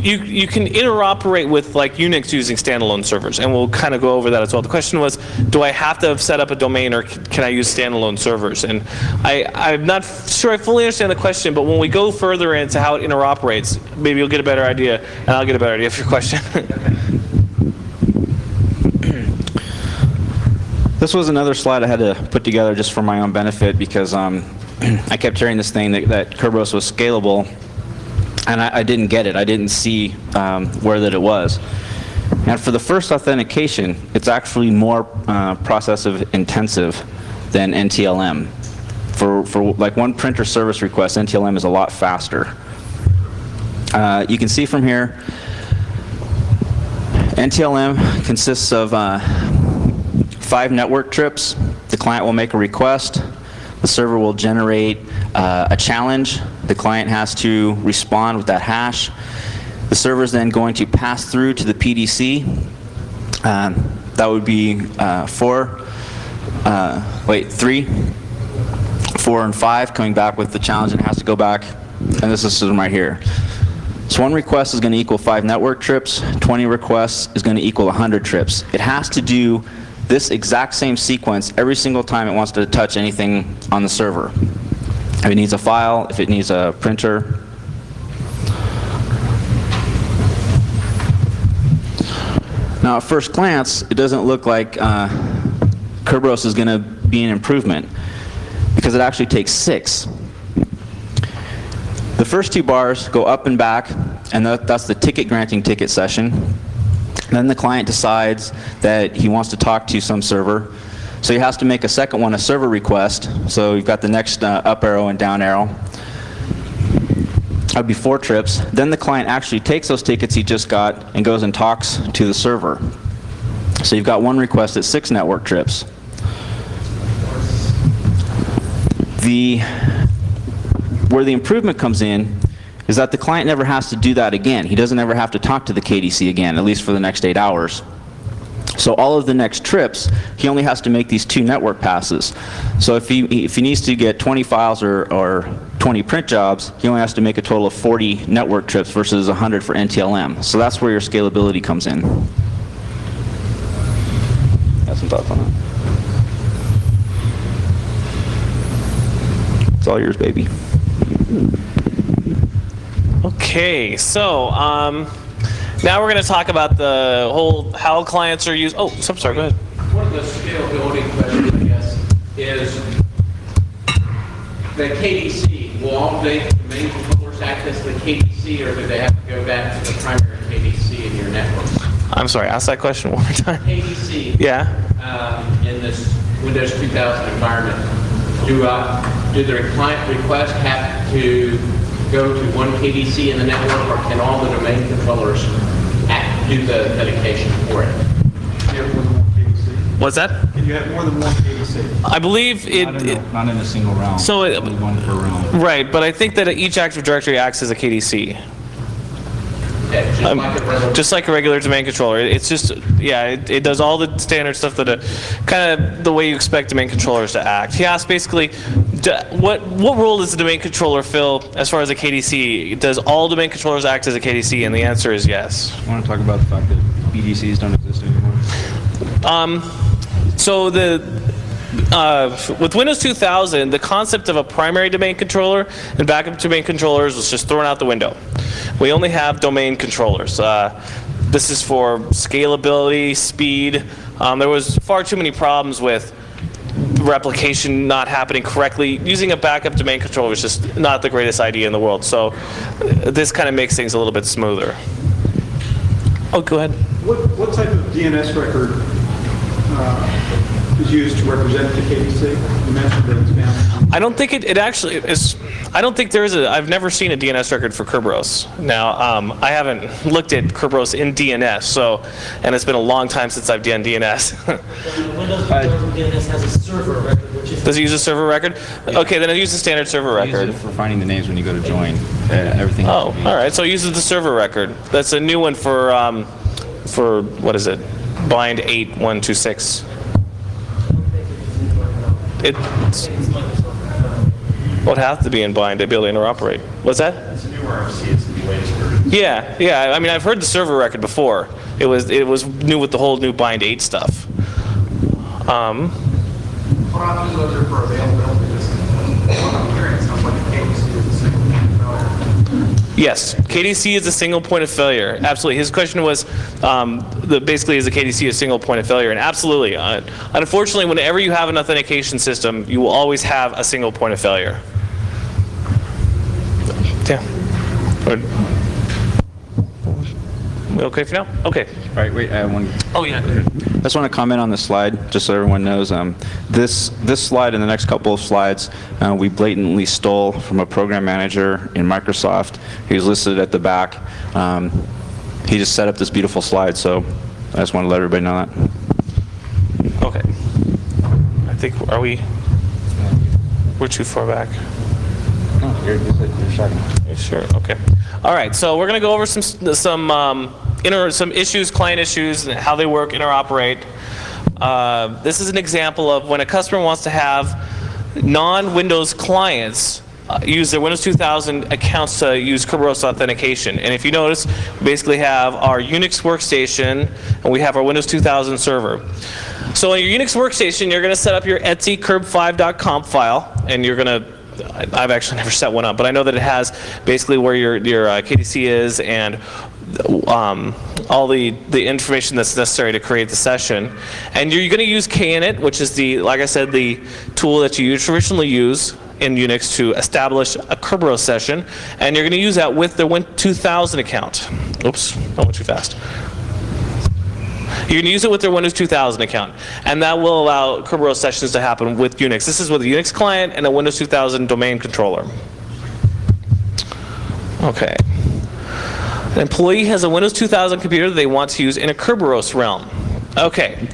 A: you can interoperate with like Unix using standalone servers, and we'll kind of go over that as well. The question was, do I have to have set up a domain, or can I use standalone servers? And I'm not sure I fully understand the question, but when we go further into how it interoperates, maybe you'll get a better idea, and I'll get a better idea of your question.
B: This was another slide I had to put together just for my own benefit, because I kept hearing this thing that Kerberos was scalable, and I didn't get it. I didn't see where that it was. And for the first authentication, it's actually more processive intensive than NTLM. For like one printer service request, NTLM is a lot faster. You can see from here, NTLM consists of 5 network trips. The client will make a request. The server will generate a challenge. The client has to respond with that hash. The server is then going to pass through to the PDC. That would be 3, 4, and 5 coming back with the challenge, and it has to go back. And this is the system right here. So one request is going to equal 5 network trips. 20 requests is going to equal 100 trips. It has to do this exact same sequence every single time it wants to touch anything on the server. If it needs a file, if it needs a printer. Now at first glance, it doesn't look like Kerberos is going to be an improvement, because it actually takes 6. The first 2 bars go up and back, and that's the ticket granting ticket session. Then the client decides that he wants to talk to some server, so he has to make a second one, a server request. So you've got the next up arrow and down arrow. That'd be 4 trips. Then the client actually takes those tickets he just got and goes and talks to the server. So you've got one request at 6 network trips. Where the improvement comes in is that the client never has to do that again. He doesn't ever have to talk to the KDC again, at least for the next 8 hours. So all of the next trips, he only has to make these 2 network passes. So if he needs to get 20 files or 20 print jobs, he only has to make a total of 40 network trips versus 100 for NTLM. So that's where your scalability comes in. Got some thoughts on that? It's all yours, baby.
A: Okay, so now we're going to talk about the whole how clients are used. Oh, I'm sorry, go ahead.
D: One of the scalability questions, I guess, is the KDC. Will all main controllers access the KDC, or do they have to go back to the primary KDC in your network?
A: I'm sorry, ask that question one more time.
D: KDC.
A: Yeah.
D: In this Windows 2000 environment, do the client requests have to go to one KDC in the network, or can all the domain controllers do the authentication for it?
C: You have more than one KDC?
A: What's that?
C: Can you have more than one KDC?
A: I believe
B: Not in a single realm.
A: So
B: Only one per realm.
A: right, but I think that each Active Directory acts as a KDC. Just like a regular domain controller. It's just, yeah, it does all the standard stuff that kind of the way you expect domain controllers to act. He asked basically, what role does the domain controller fill as far as a KDC? Does all domain controllers act as a KDC? And the answer is yes.
B: I want to talk about the fact that BDCs don't exist anymore.
A: So with Windows 2000, the concept of a primary domain controller and backup domain controllers was just thrown out the window. We only have domain controllers. This is for scalability, speed. There was far too many problems with replication not happening correctly. Using a backup domain controller was just not the greatest idea in the world. So this kind of makes things a little bit smoother. Oh, go ahead.
C: What type of DNS record is used to represent the KDC? You mentioned that it's bound.
A: I don't think it actually is. I don't think there is I've never seen a DNS record for Kerberos. Now, I haven't looked at Kerberos in DNS, and it's been a long time since I've done DNS.
F: Windows 2000 DNS has a server record, which is...
A: Does it use a server record? Okay, then it uses the standard server
B: I use
A: record.
B: it for finding the names when you go to join. Everything.
A: Oh, all right. So it uses the server record. That's a new one for what is it? Bind 8126. Well, it has to be in bind to be able to interoperate. What's that?
C: It's a new RFC. It's the latest version.
A: Yeah. I mean, I've heard the server record before. It was new with the whole new bind 8 stuff.
C: What options are there for availability? What I'm hearing, it sounds like a KDC is a single point of failure.
A: Yes, KDC is a single point of failure. Absolutely. His question was, basically, is a KDC a single point of failure? And absolutely. Unfortunately, whenever you have an authentication system, you will always have a single point of failure. Yeah. We okay for now? Okay.
B: All right, wait, I have one.
A: Oh, yeah.
B: I just want to comment on the slide, just so everyone knows. This slide and the next couple of slides, we blatantly stole from a program manager in Microsoft. He was listed at the back. He just set up this beautiful slide, so I just want to let everybody know that.
A: Okay. I think, we're too far back.
B: Oh, you're second.
A: Sure. Okay. All right. So we're going to go over some issues, client issues, and how they work, interoperate. This is an example of when a customer wants to have non-Windows clients use their Windows 2000 accounts to use Kerberos authentication. And if you notice, we basically have our Unix workstation and we have our Windows 2000 server. So on your Unix workstation, you're going to set up your etc kerb5.conf file, and you're going to I've actually never set one up, but I know that it has basically where your KDC is and all the information that's necessary to create the session. And you're going to use kinit, which is like I said, the tool that you traditionally use in Unix to establish a Kerberos session. And you're going to use that with the Win 2000 account. Oops, I went too fast. You're going to use it with their Windows 2000 account, and that will allow Kerberos sessions to happen with Unix. This is with a Unix client and a Windows 2000 domain controller. Okay. An employee has a Windows 2000 computer that they want to use in a Kerberos realm. Okay.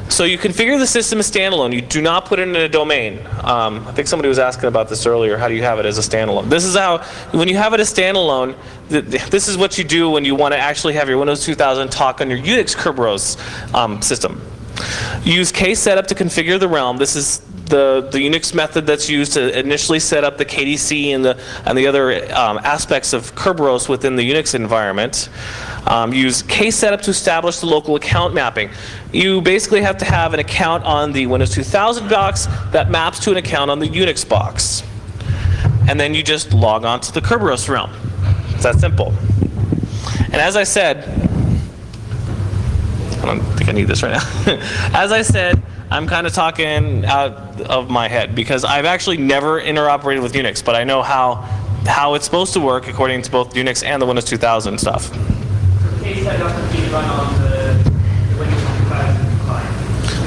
A: So you configure the system as standalone. You do not put it in a domain. I think somebody was asking about this earlier. How do you have it as a standalone? This is how, when you have it as standalone, this is what you do when you want to actually have your Windows 2000 talk on your Unix Kerberos system. Use ksetup to configure the realm. This is the Unix method that's used to initially set up the KDC and the other aspects of Kerberos within the Unix environment. Use ksetup to establish the local account mapping. You basically have to have an account on the Windows 2000 box that maps to an account on the Unix box. And then you just log on to the Kerberos realm. It's that simple. And as I said, I don't think I need this right now. As I said, I'm kind of talking out of my head because I've actually never interoperated with Unix, but I know how it's supposed to work according to both Unix and the Windows 2000 stuff.
F: Ksetup can be run on the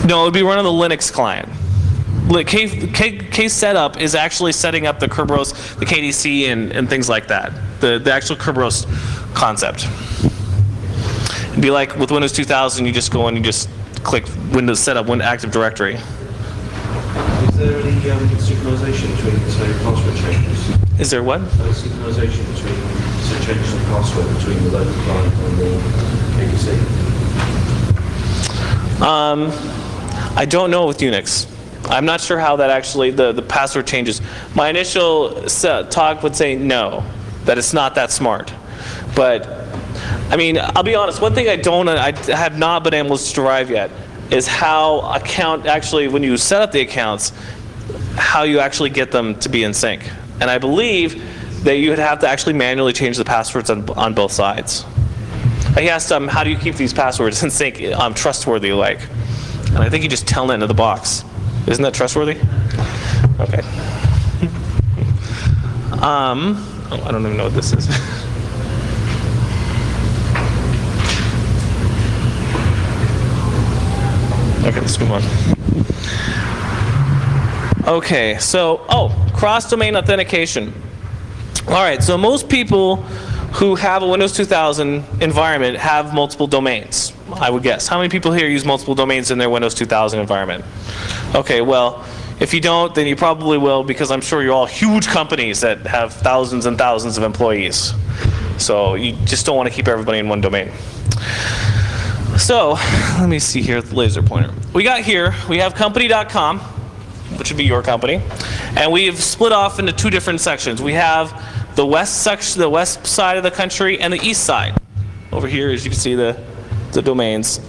A: No, it would be running the Linux client. K setup is actually setting up the Kerberos, the KDC, and things like that. The actual Kerberos concept. It'd be like with Windows 2000, you just go in and you just click Windows Setup, Active Directory.
H: Is there any synchronization between, say, password changes?
A: Is there what?
H: Synchronization between, say, changes of password between the local client and the KDC?
A: I don't know with Unix. I'm not sure how that actually, the password changes. My initial talk would say no, that it's not that smart. But, I mean, I'll be honest, one thing I have not been able to derive yet is how actually, when you set up the accounts, how you actually get them to be in sync. And I believe that you would have to actually manually change the passwords on both sides. He asked, how do you keep these passwords in sync, trustworthy like? And I think you just tell it into the box. Isn't that trustworthy? Okay. Oh, I don't even know what this is. Okay, let's move on. Okay, so, cross-domain authentication. All right, so most people who have a Windows 2000 environment have multiple domains, I would guess. How many people here use multiple domains in their Windows 2000 environment? Okay, well, if you don't, then you probably will, because I'm sure you're all huge companies that have thousands and thousands of employees. So you just don't want to keep everybody in one domain. So, let me see here, the laser pointer. We have company.com, which would be your company, and we've split off into two different sections. We have the west section, the west side of the country, and the east side. Over here, as you can see, the domains.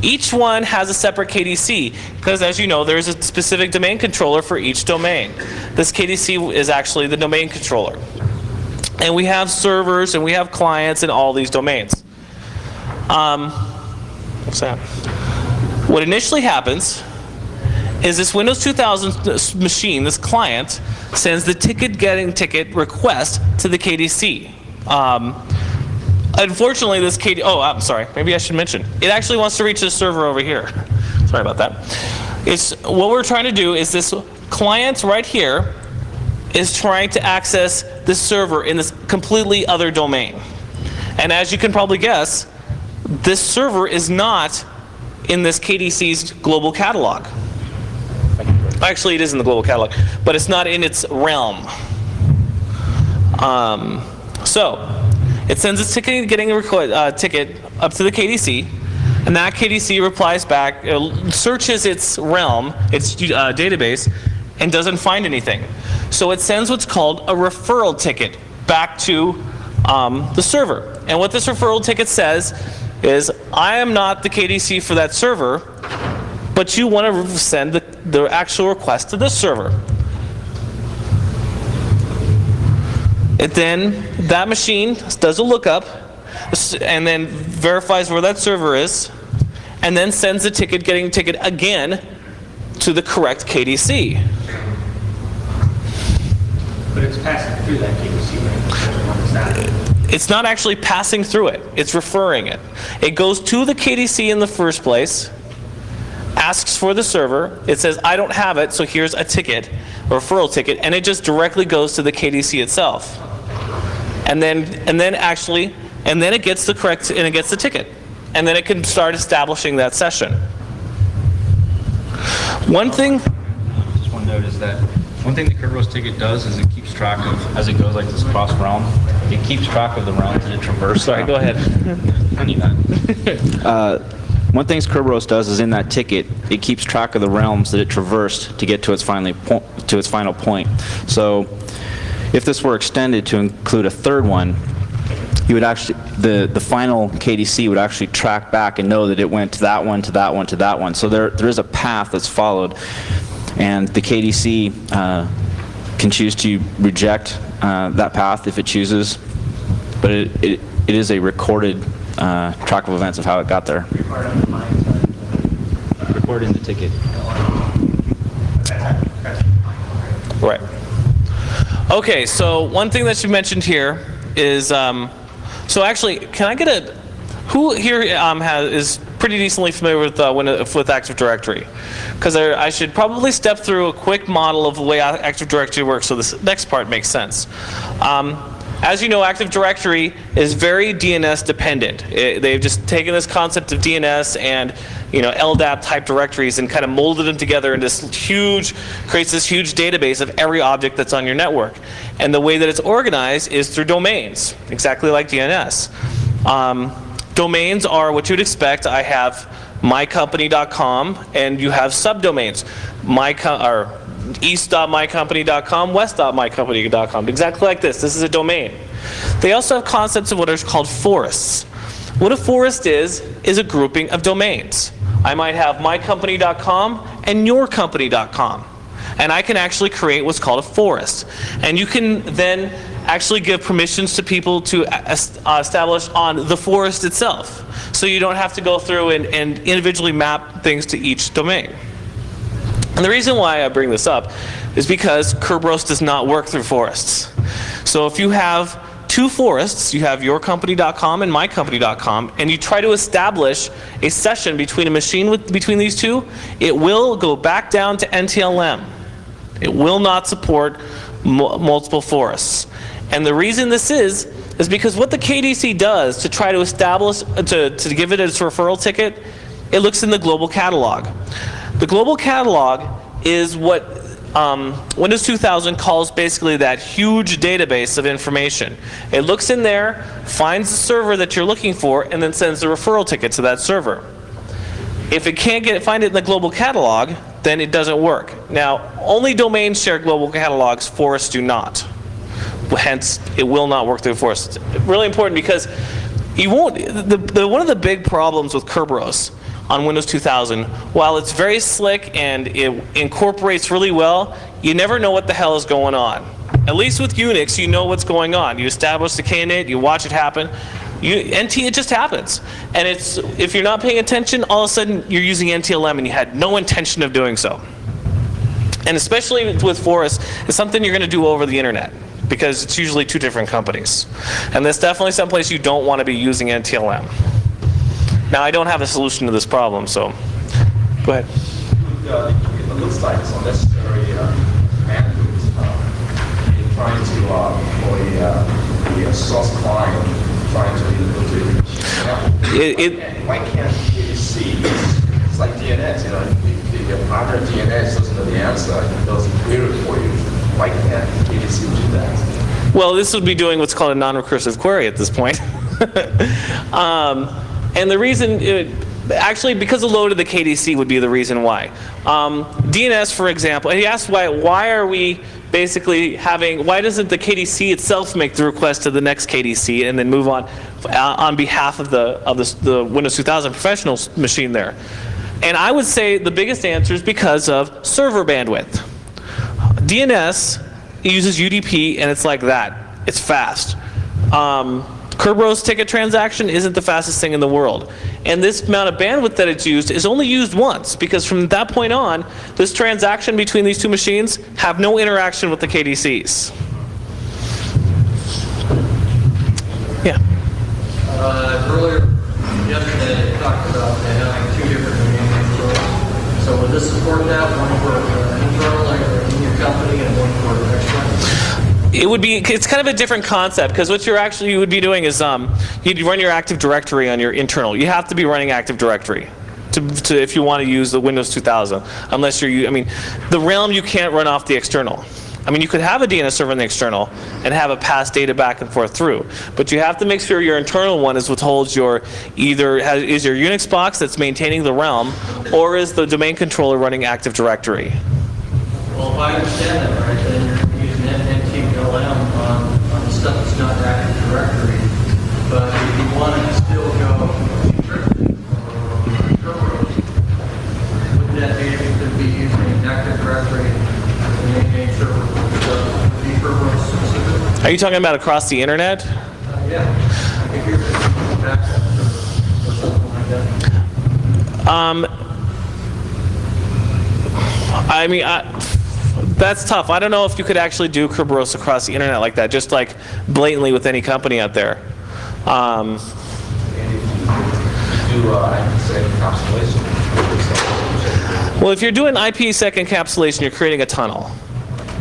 A: Each one has a separate KDC, because as you know, there's a specific domain controller for each domain. This KDC is actually the domain controller. And we have servers, and we have clients in all these domains. What's that? What initially happens is this Windows 2000 machine, this client, sends the ticket request to the KDC. Unfortunately, this KDC, I'm sorry, maybe I should mention, it actually wants to reach the server over here. Sorry about that. What we're trying to do is this client right here is trying to access this server in this completely other domain. And as you can probably guess, this server is not in this KDC's global catalog. Actually, it is in the global catalog, but it's not in its realm. So it sends its ticket ticket up to the KDC, and that KDC replies back, searches its realm, its database, and doesn't find anything. So it sends what's called a referral ticket back to the server. And what this referral ticket says is, I am not the KDC for that server, but you want to send the actual request to this server. That machine does a lookup and then verifies where that server is, and then sends the ticket again to the correct KDC.
F: But it's passing through that KDC, right?
A: It's not actually passing through it. It's referring it. It goes to the KDC in the first place, asks for the server. It says, I don't have it, so here's a ticket, a referral ticket, and it just directly goes to the KDC itself. And then it gets the correct, and it gets the ticket. And then it can start establishing that session. One thing,
B: Just one note is that one thing the Kerberos ticket does is it keeps track of, as it goes like this cross realm, it keeps track of the realms that it traverses.
A: sorry, go ahead.
B: I need that. One thing Kerberos does is in that ticket, it keeps track of the realms that it traversed to get to its final point. So if this were extended to include a third one, you would actually, the final KDC would actually track back and know that it went to that one, to that one, to that one. So there is a path that's followed, and the KDC can choose to reject that path if it chooses, but it is a recorded track of events of how it got there. Recorded in the ticket.
A: Right. Okay, so one thing that you mentioned here is, so actually, can I get who here is pretty decently familiar with Active Directory, because I should probably step through a quick model of the way Active Directory works, so this next part makes sense. As you know, Active Directory is very DNS dependent. They've just taken this concept of DNS and LDAP type directories and kind of molded them together in this creates this huge database of every object that's on your network. And the way that it's organized is through domains, exactly like DNS. Domains are what you'd expect. I have mycompany.com, and you have subdomains. East.mycompany.com, west.mycompany.com, exactly like this. This is a domain. They also have concepts of what are called forests. What a forest is a grouping of domains. I might have mycompany.com and yourcompany.com. And I can actually create what's called a forest. And you can then actually give permissions to people to establish on the forest itself. So you don't have to go through and individually map things to each domain. And the reason why I bring this up is because Kerberos does not work through forests. So if you have two forests, you have yourcompany.com and mycompany.com, and you try to establish a session between a machine between these two, it will go back down to NTLM. It will not support multiple forests. And the reason this is because what the KDC does to try to establish, to give it its referral ticket, it looks in the global catalog. The global catalog is what Windows 2000 calls basically that huge database of information. It looks in there, finds the server that you're looking for, and then sends the referral ticket to that server. If it can't find it in the global catalog, then it doesn't work. Now, only domains share global catalogs, forests do not. Hence, it will not work through forests. It's really important because you won't. One of the big problems with Kerberos on Windows 2000, while it's very slick and it incorporates really well, you never know what the hell is going on. At least with Unix, you know what's going on. You establish the KNet, you watch it happen. It just happens. And if you're not paying attention, all of a sudden you're using NTLM and you had no intention of doing so. And especially with Forest, it's something you're going to do over the internet, because it's usually two different companies. And that's definitely someplace you don't want to be using NTLM. Now, I don't have a solution to this problem, so go ahead.
G: It looks like it's unnecessary bandwidth in trying to employ the source client, trying to why can't KDC? It's like DNS, if your partner DNS doesn't know the answer, it does a query for you. Why can't KDC do that?
A: Well, this would be doing what's called a non-recursive query at this point. And the reason, actually, because of load of the KDC would be the reason why. DNS, for example, and he asked why are we basically why doesn't the KDC itself make the request to the next KDC and then move on behalf of the Windows 2000 professional machine there? And I would say the biggest answer is because of server bandwidth. DNS uses UDP and it's like that. It's fast. Kerberos ticket transaction isn't the fastest thing in the world. And this amount of bandwidth that it's used is only used once, because from that point on, this transaction between these two machines have no interaction with the KDCs. Yeah.
I: Earlier yesterday, you talked about having two different domain controls. So would this support that, one for internal, like in your company, and one for external?
A: It's kind of a different concept, because what you would be doing is you'd run your Active Directory on your internal. You have to be running Active Directory if you want to use the Windows 2000, unless the realm you can't run off the external. You could have a DNS server in the external and have it pass data back and forth through, but you have to make sure your internal one is what holds is your Unix box that's maintaining the realm, or is the domain controller running Active Directory.
I: Well, if I understand that right, then you're using NTLM on the stuff that's not Active Directory, but if you wanted to still go encrypted or Kerberos, wouldn't that be able to be using Active Directory to maintain server to be Kerberos specific?
A: Are you talking about across the internet?
I: Yeah. If you're access or something like that.
A: That's tough. I don't know if you could actually do Kerberos across the internet like that, just like blatantly with any company out there.
G: Do IPsec encapsulation.
A: Well, if you're doing IPsec encapsulation, you're creating a tunnel.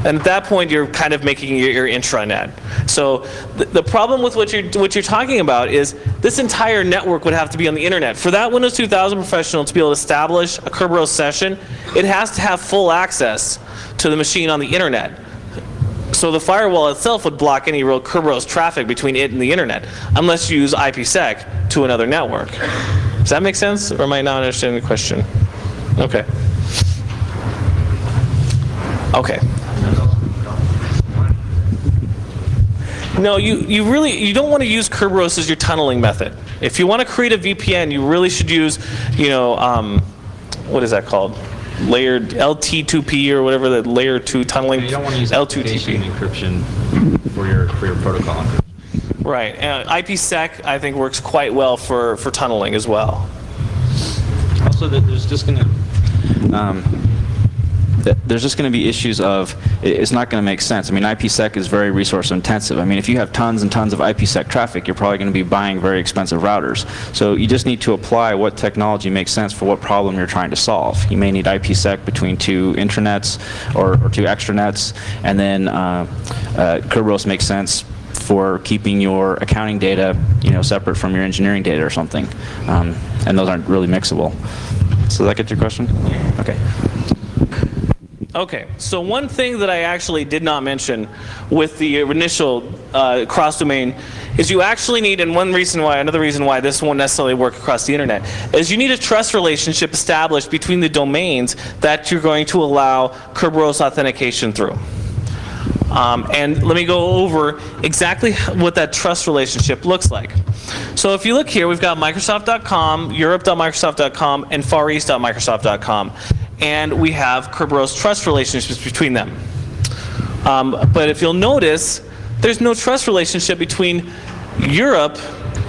A: And at that point, you're kind of making your intranet. So the problem with what you're talking about is this entire network would have to be on the internet. For that Windows 2000 professional to be able to establish a Kerberos session, it has to have full access to the machine on the internet. So the firewall itself would block any real Kerberos traffic between it and the internet, unless you use IPsec to another network. Does that make sense, or am I not understanding the question? Okay. Okay. No, you don't want to use Kerberos as your tunneling method. If you want to create a VPN, you really should use, what is that called? Layered LT2P or whatever, the layer 2 tunneling.
B: You don't want to use
A: L2TP
B: encryption for your protocol encryption.
A: Right. IPsec I think works quite well for tunneling as well.
B: Also, there's just going to be issues of it's not going to make sense. I mean, IPsec is very resource intensive. I mean, if you have tons and tons of IPsec traffic, you're probably going to be buying very expensive routers. So you just need to apply what technology makes sense for what problem you're trying to solve. You may need IPsec between two intranets or two extranets, and then Kerberos makes sense for keeping your accounting data, separate from your engineering data or something. And those aren't really mixable. So does that get your question? Okay.
A: Okay, so one thing that I actually did not mention with the initial cross-domain is you actually need, and another reason why this won't necessarily work across the internet, is you need a trust relationship established between the domains that you're going to allow Kerberos authentication through. And let me go over exactly what that trust relationship looks like. So if you look here, we've got Microsoft.com, Europe.Microsoft.com, and FarEast.Microsoft.com. And we have Kerberos trust relationships between them. But if you'll notice, there's no trust relationship between Europe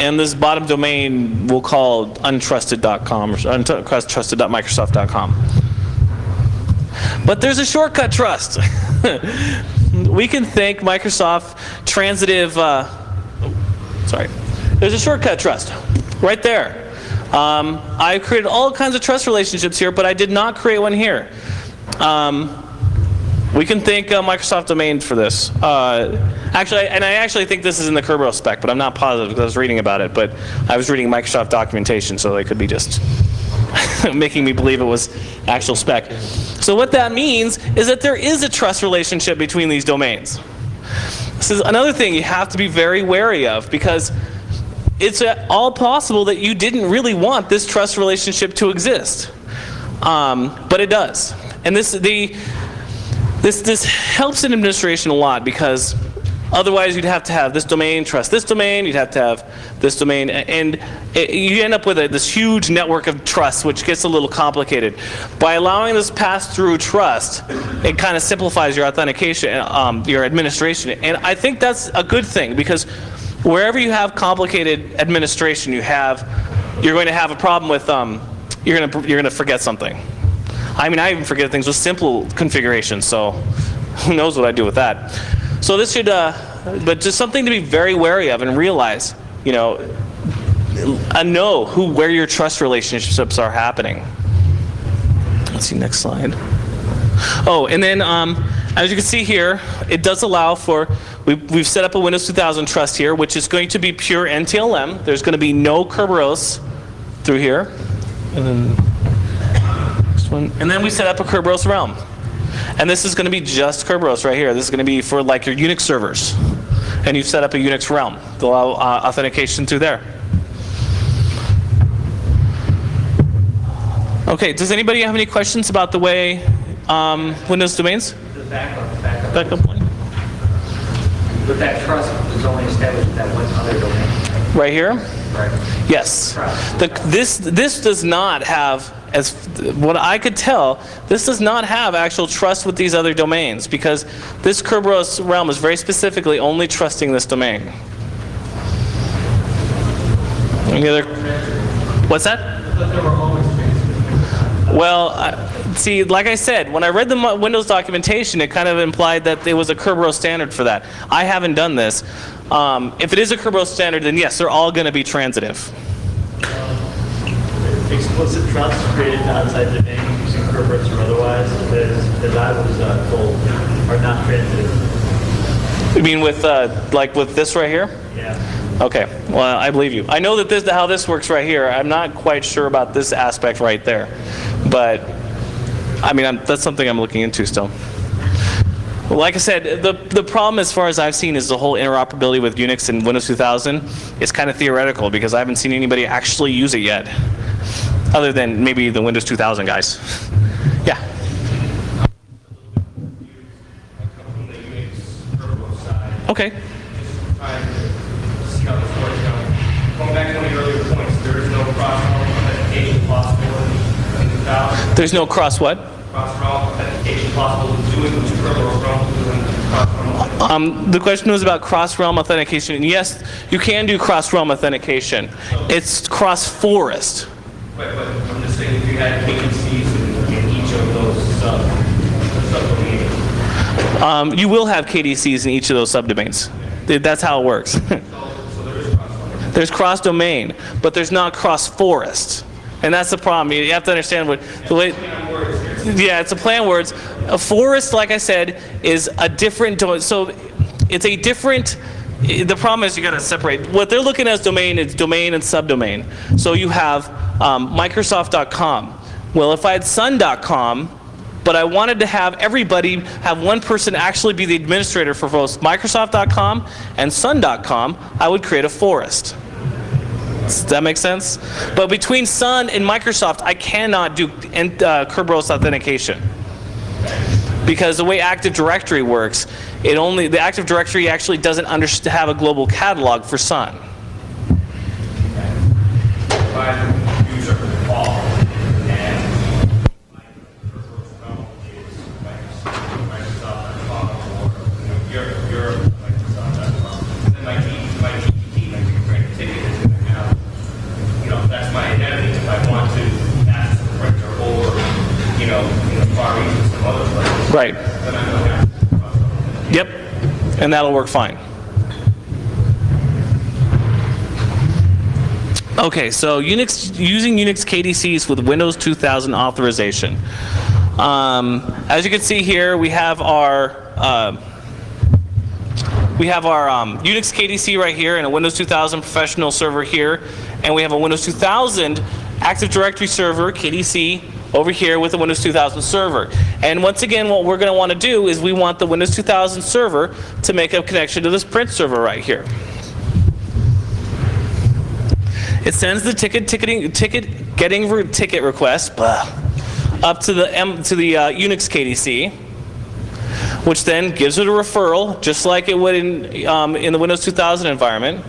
A: and this bottom domain we'll call untrusted.com or untrusted.microsoft.com. But there's a shortcut trust. We can thank Microsoft transitive, there's a shortcut trust right there. I created all kinds of trust relationships here, but I did not create one here. We can thank Microsoft Domain for this. I actually think this is in the Kerberos spec, but I'm not positive because I was reading about it. But I was reading Microsoft documentation, so they could be just making me believe it was actual spec. So what that means is that there is a trust relationship between these domains. This is another thing you have to be very wary of, because it's all possible that you didn't really want this trust relationship to exist, but it does. And this helps in administration a lot, because otherwise you'd have to have this domain trust this domain, you'd have to have this domain, and you end up with this huge network of trust, which gets a little complicated. By allowing this pass-through trust, it kind of simplifies your authentication, your administration, and I think that's a good thing, because wherever you have complicated administration, you're going to have a problem with you're going to forget something. I mean, I even forget things with simple configurations, so who knows what I do with that. So this should, but just something to be very wary of and realize, know where your trust relationships are happening. Let's see, next slide. Oh, and then as you can see here, it does allow for, we've set up a Windows 2000 trust here, which is going to be pure NTLM. There's going to be no Kerberos through here. And then next one. And then we set up a Kerberos realm. And this is going to be just Kerberos right here. This is going to be for like your Unix servers. And you've set up a Unix realm to allow authentication through there. Okay, does anybody have any questions about the way Windows domains?
F: The backup
A: point.
F: But that trust is only established with that one other domain.
A: Right here?
F: Right.
A: Yes. This does not have, as what I could tell, this does not have actual trust with these other domains, because this Kerberos realm is very specifically only trusting this domain. Any other? What's that? Well, see, like I said, when I read the Windows documentation, it kind of implied that there was a Kerberos standard for that. I haven't done this. If it is a Kerberos standard, then yes, they're all going to be transitive.
F: explicit trusts created outside the domain using Kerberos or otherwise, as I was told, are not transitive.
A: You mean with, like with this right here?
F: Yeah.
A: Okay, well, I believe you. I know that this, how this works right here. I'm not quite sure about this aspect right there. But, I mean, that's something I'm looking into still. Well, like I said, the problem as far as I've seen is the whole interoperability with Unix and Windows 2000 is kind of theoretical because I haven't seen anybody actually use it yet, other than maybe the Windows 2000 guys. Yeah. Okay.
C: Going back to one of your earlier points, there is no cross-realm authentication possible in 2000.
A: There's no cross what?
C: Cross-realm authentication possible with doing what Kerberos realm doing cross-realm.
A: The question was about cross-realm authentication. And yes, you can do cross-realm authentication. It's cross-forest.
C: But I'm just saying if you had KDCs in each of those subdomains.
A: You will have KDCs in each of those subdomains. That's how it works.
C: So there is cross-realm.
A: There's cross-domain, but there's not cross-forest. And that's the problem. You have to understand what the way. Yeah, it's a play on words. A forest, like I said, is a different. So it's a different. The problem is you got to separate. What they're looking at as domain is domain and subdomain. So you have Microsoft.com. Well, if I had Sun.com, but I wanted to have everybody, have one person actually be the administrator for both Microsoft.com and Sun.com, I would create a forest. Does that make sense? But between Sun and Microsoft, I cannot do Kerberos authentication. Because the way Active Directory works, the Active Directory actually doesn't have a global catalog for Sun.
C: User all and Kerberos realm is Microsoft.com or your Microsoft.com. And then my GPT, my create ticket is going to have, that's my identity. If I want to access the printer or, Far East or some other places,
A: Right.
C: then I'm going to have to cross them.
A: Yep. And that'll work fine. Okay, so using Unix KDCs with Windows 2000 authorization. As you can see here, we have our Unix KDC right here and a Windows 2000 professional server here, and we have a Windows 2000 Active Directory server KDC over here with the Windows 2000 server. And once again, what we're going to want to do is we want the Windows 2000 server to make a connection to this print server right here. It sends the ticket request up to the Unix KDC, which then gives it a referral, just like it would in the Windows 2000 environment.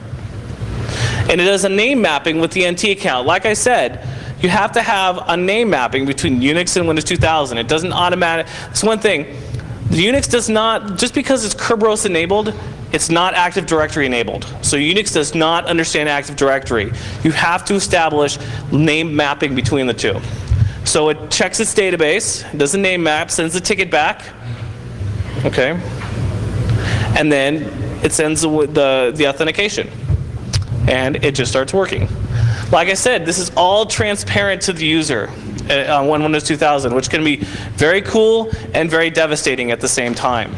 A: And it does a name mapping with the NT account. Like I said, you have to have a name mapping between Unix and Windows 2000. It doesn't automatically. It's one thing. The Unix does not, just because it's Kerberos enabled, it's not Active Directory enabled. So Unix does not understand Active Directory. You have to establish name mapping between the two. So it checks its database, does a name map, sends the ticket back, okay, and then it sends the authentication, and it just starts working. Like I said, this is all transparent to the user on Windows 2000, which can be very cool and very devastating at the same time.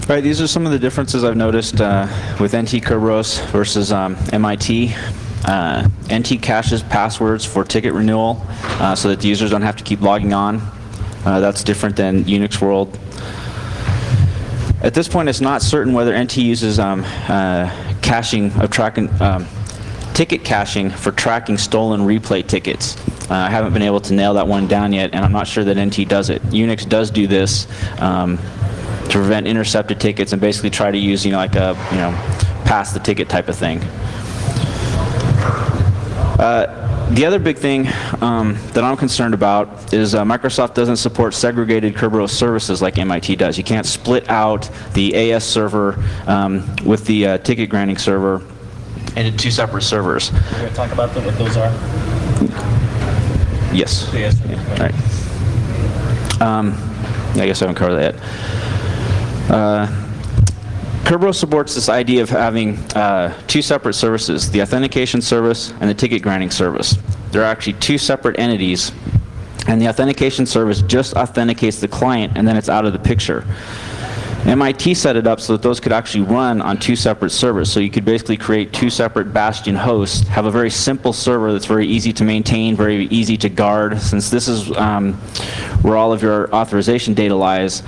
B: Right, these are some of the differences I've noticed with NT Kerberos versus MIT. NT caches passwords for ticket renewal so that the users don't have to keep logging on. That's different than Unix world. At this point, it's not certain whether NT uses caching of ticket caching for tracking stolen replay tickets. I haven't been able to nail that one down yet, and I'm not sure that NT does it. Unix does do this to prevent intercepted tickets and basically try to use, like a, pass the ticket type of thing. The other big thing that I'm concerned about is Microsoft doesn't support segregated Kerberos services like MIT does. You can't split out the AS server with the ticket granting server into two separate servers.
F: We're going to talk about what those are.
B: Yes.
F: Yes.
B: Yeah. All right. Yeah, I guess I haven't covered that yet. Kerberos supports this idea of having two separate services, the authentication service and the ticket granting service. They're actually two separate entities, and the authentication service just authenticates the client, and then it's out of the picture. MIT set it up so that those could actually run on two separate servers. So you could basically create two separate Bastion hosts, have a very simple server that's very easy to maintain, very easy to guard. Since this is where all of your authorization data lies,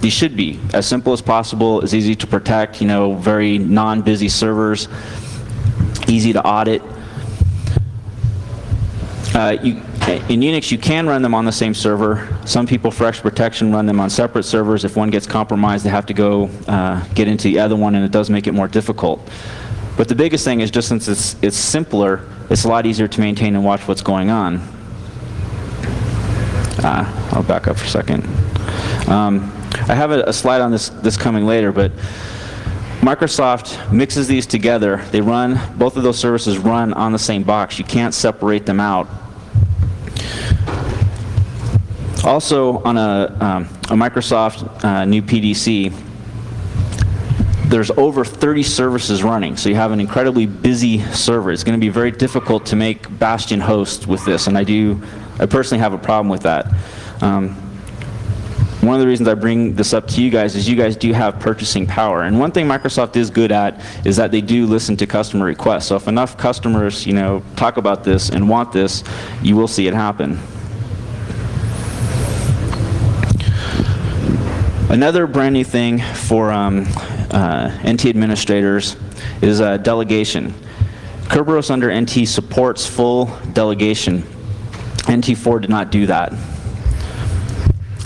B: these should be as simple as possible, as easy to protect, very non-busy servers, easy to audit. In Unix, you can run them on the same server. Some people, for extra protection, run them on separate servers. If one gets compromised, they have to go get into the other one, and it does make it more difficult. But the biggest thing is just since it's simpler, it's a lot easier to maintain and watch what's going on. I'll back up for a second. I have a slide on this coming later, but Microsoft mixes these together. They run, both of those services run on the same box. You can't separate them out. Also, on a Microsoft new PDC, there's over 30 services running, so you have an incredibly busy server. It's going to be very difficult to make Bastion hosts with this, and I personally have a problem with that. One of the reasons I bring this up to you guys is you guys do have purchasing power, and one thing Microsoft is good at is that they do listen to customer requests. So if enough customers, talk about this and want this, you will see it happen. Another brand new thing for NT administrators is delegation. Kerberos under NT supports full delegation. NT4 did not do that.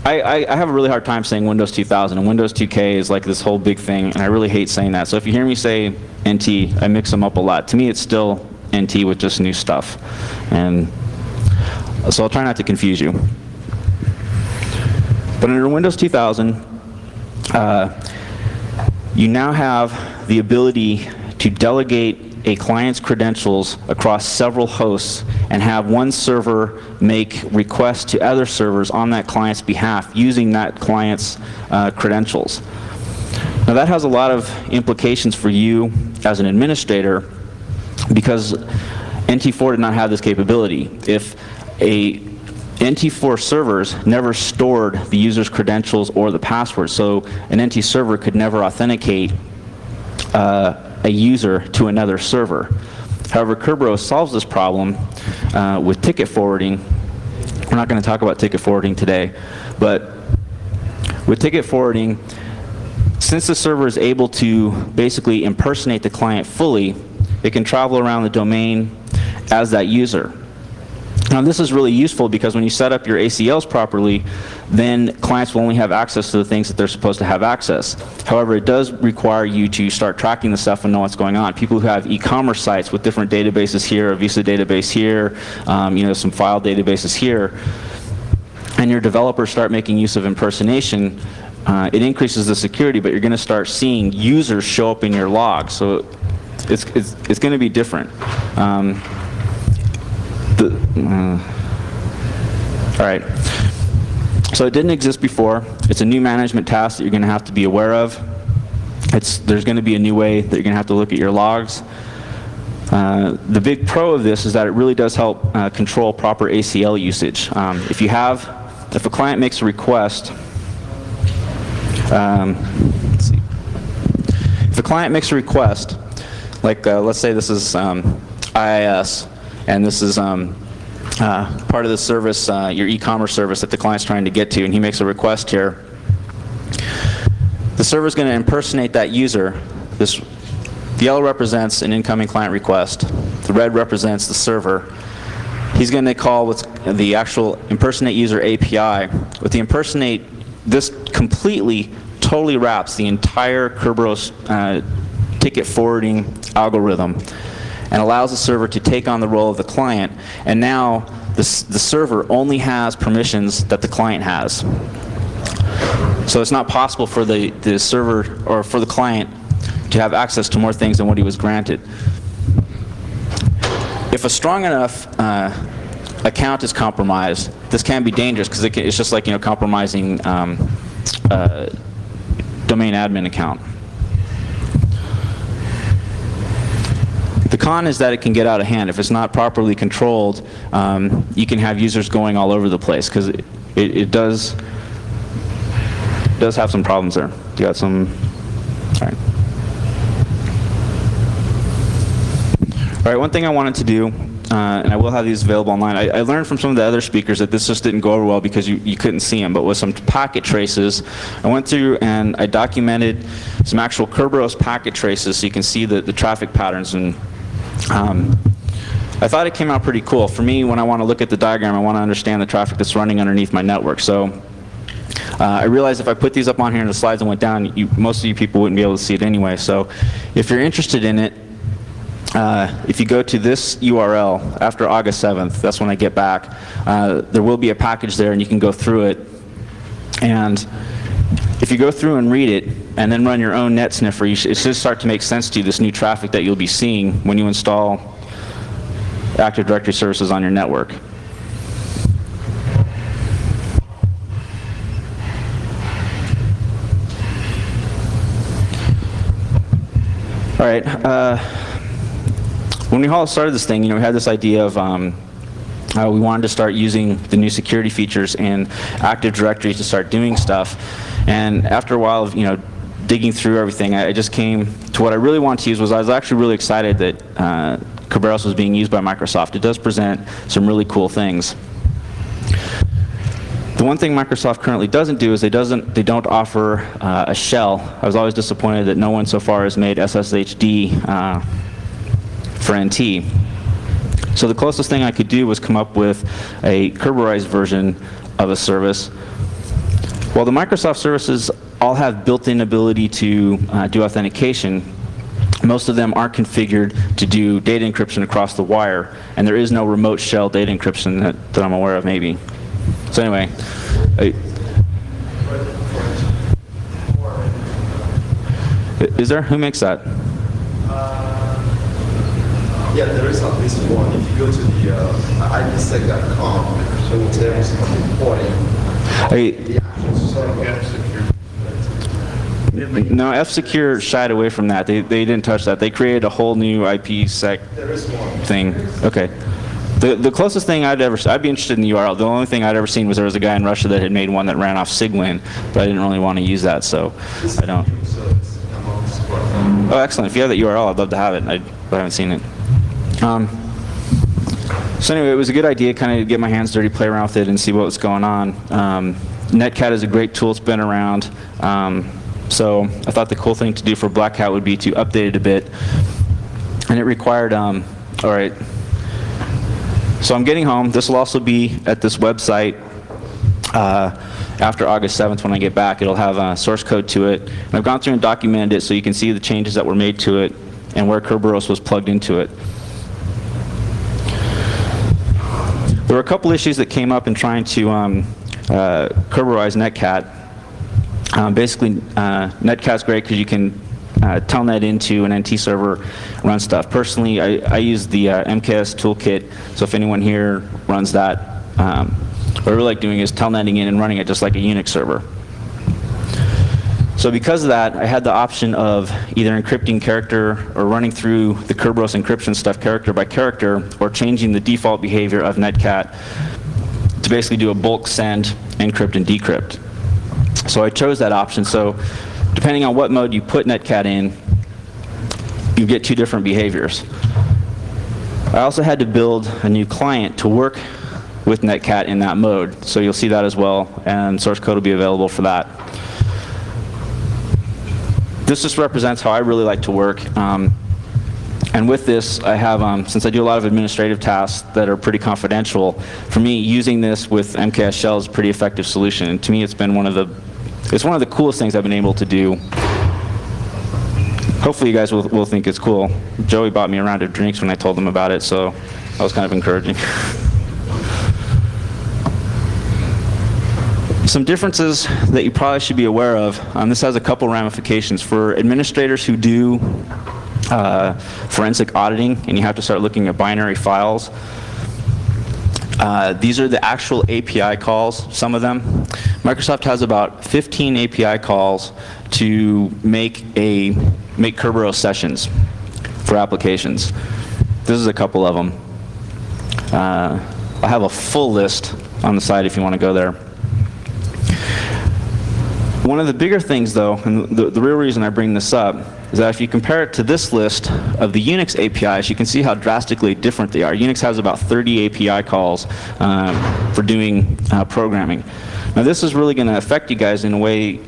B: I have a really hard time saying Windows 2000, and Windows 2K is like this whole big thing, and I really hate saying that. So if you hear me say NT, I mix them up a lot. To me, it's still NT with just new stuff. And so I'll try not to confuse you. But under Windows 2000, you now have the ability to delegate a client's credentials across several hosts and have one server make requests to other servers on that client's behalf using that client's credentials. Now that has a lot of implications for you as an administrator because NT4 did not have this capability. If NT4 servers never stored the user's credentials or the password, so an NT server could never authenticate a user to another server. However, Kerberos solves this problem with ticket forwarding. We're not going to talk about ticket forwarding today, but with ticket forwarding, since the server is able to basically impersonate the client fully, it can travel around the domain as that user. Now this is really useful because when you set up your ACLs properly, then clients will only have access to the things that they're supposed to have access. However, it does require you to start tracking the stuff and know what's going on. People who have e-commerce sites with different databases here, a Visa database here, some file databases here, and your developers start making use of impersonation, it increases the security, but you're going to start seeing users show up in your logs. So it's going to be different. All right, so it didn't exist before. It's a new management task that you're going to have to be aware of. There's going to be a new way that you're going to have to look at your logs. The big pro of this is that it really does help control proper ACL usage. If a client makes a request, let's see. If a client makes a request, like let's say this is IIS, and this is part of the service, your e-commerce service that the client's trying to get to, and he makes a request here. The server's going to impersonate that user. The yellow represents an incoming client request. The red represents the server. He's going to call what's the actual impersonate user API. With the impersonate, this completely, totally wraps the entire Kerberos ticket forwarding algorithm and allows the server to take on the role of the client. And now the server only has permissions that the client has. So it's not possible for the server or for the client to have access to more things than what he was granted. If a strong enough account is compromised, this can be dangerous because it's just like compromising domain admin account. The con is that it can get out of hand. If it's not properly controlled, you can have users going all over the place, because it does have some problems there. You got some, all right. All right, one thing I wanted to do, and I will have these available online, I learned from some of the other speakers that this just didn't go over well because you couldn't see them, but with some packet traces, I went through and I documented some actual Kerberos packet traces so you can see the traffic patterns, and I thought it came out pretty cool. For me, when I want to look at the diagram, I want to understand the traffic that's running underneath my network. So I realized if I put these up on here in the slides and went down, most of you people wouldn't be able to see it anyway. So if you're interested in it, if you go to this URL after August 7th, that's when I get back, there will be a package there and you can go through it. And if you go through and read it and then run your own net sniffer, it should start to make sense to you, this new traffic that you'll be seeing when you install Active Directory services on your network. All right. When we all started this thing, we had this idea of we wanted to start using the new security features in Active Directory to start doing stuff. And after a while of digging through everything, I just came to what I really wanted to use. I was actually really excited that Kerberos was being used by Microsoft. It does present some really cool things. The one thing Microsoft currently doesn't do is they don't offer a shell. I was always disappointed that no one so far has made SSHD for NT. So the closest thing I could do was come up with a Kerberized version of a service. While the Microsoft services all have built-in ability to do authentication, most of them aren't configured to do data encryption across the wire, and there is no remote shell data encryption that I'm aware of, maybe. So anyway, is there? Who makes that?
H: Yeah, there is at least one. If you go to the ipsec.com, it will tell you some reporting. The actual server.
B: No, F-Secure shied away from that. They didn't touch that. They created a whole new IPsec thing. Okay. The closest thing I'd be interested in the URL. The only thing I'd ever seen was there was a guy in Russia that had made one that ran off Sigwin, but I didn't really want to use that, so I don't. Oh, excellent. If you have that URL, I'd love to have it. I haven't seen it. So anyway, it was a good idea kind of get my hands dirty, play around with it, and see what was going on. Netcat is a great tool. It's been around. So I thought the cool thing to do for Black Hat would be to update it a bit. And it required, all right. So I'm getting home. This will also be at this website after August 7th when I get back. It'll have source code to it. And I've gone through and documented it so you can see the changes that were made to it and where Kerberos was plugged into it. There were a couple issues that came up in trying to Kerberize Netcat. Basically, Netcat's great because you can telnet into an NT server, run stuff. Personally, I use the MKS toolkit, so if anyone here runs that, what I really like doing is telnetting in and running it just like a Unix server. So because of that, I had the option of either encrypting character or running through the Kerberos encryption stuff character by character, or changing the default behavior of Netcat to basically do a bulk send, encrypt, and decrypt. So I chose that option. So depending on what mode you put Netcat in, you get two different behaviors. I also had to build a new client to work with Netcat in that mode. So you'll see that as well, and source code will be available for that. This just represents how I really like to work. And with this, I have, since I do a lot of administrative tasks that are pretty confidential, for me, using this with MKS Shell is a pretty effective solution. And to me, it's been one of the coolest things I've been able to do. Hopefully you guys will think it's cool. Joey bought me a round of drinks when I told him about it, so that was kind of encouraging. Some differences that you probably should be aware of. This has a couple ramifications. For administrators who do forensic auditing and you have to start looking at binary files, these are the actual API calls, some of them. Microsoft has about 15 API calls to make Kerberos sessions for applications. This is a couple of them. I have a full list on the site if you want to go there. One of the bigger things, though, and the real reason I bring this up, is that if you compare it to this list of the Unix APIs, you can see how drastically different they are. Unix has about 30 API calls for doing programming. Now, this is really going to affect you guys in a way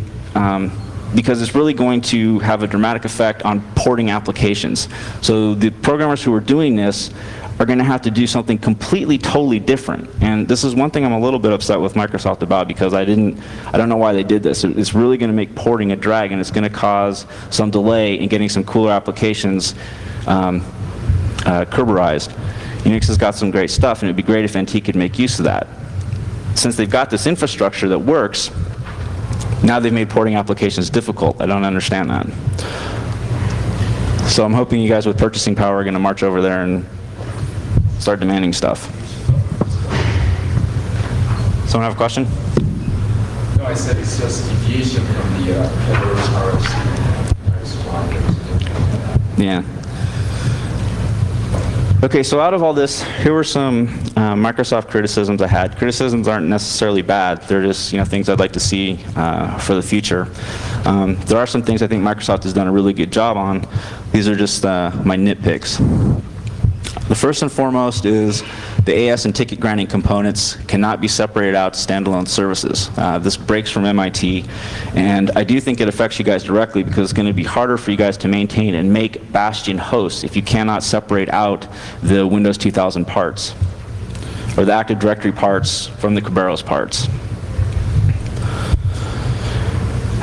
B: because it's really going to have a dramatic effect on porting applications. So the programmers who are doing this are going to have to do something completely, totally different. And this is one thing I'm a little bit upset with Microsoft about, because I don't know why they did this. It's really going to make porting a drag, and it's going to cause some delay in getting some cooler applications Kerberized. Unix has got some great stuff, and it'd be great if NT could make use of that. Since they've got this infrastructure that works, now they've made porting applications difficult. I don't understand that. So I'm hoping you guys with purchasing power are going to march over there and start demanding stuff. Someone have a question?
G: No, I said it's just deviation from the Kerberos RFC.
B: Yeah. Okay, so out of all this, here were some Microsoft criticisms I had. Criticisms aren't necessarily bad. They're just things I'd like to see for the future. There are some things I think Microsoft has done a really good job on. These are just my nitpicks. The first and foremost is the AS and ticket granting components cannot be separated out to standalone services. This breaks from MIT, and I do think it affects you guys directly because it's going to be harder for you guys to maintain and make Bastion hosts if you cannot separate out the Windows 2000 parts or the Active Directory parts from the Kerberos parts.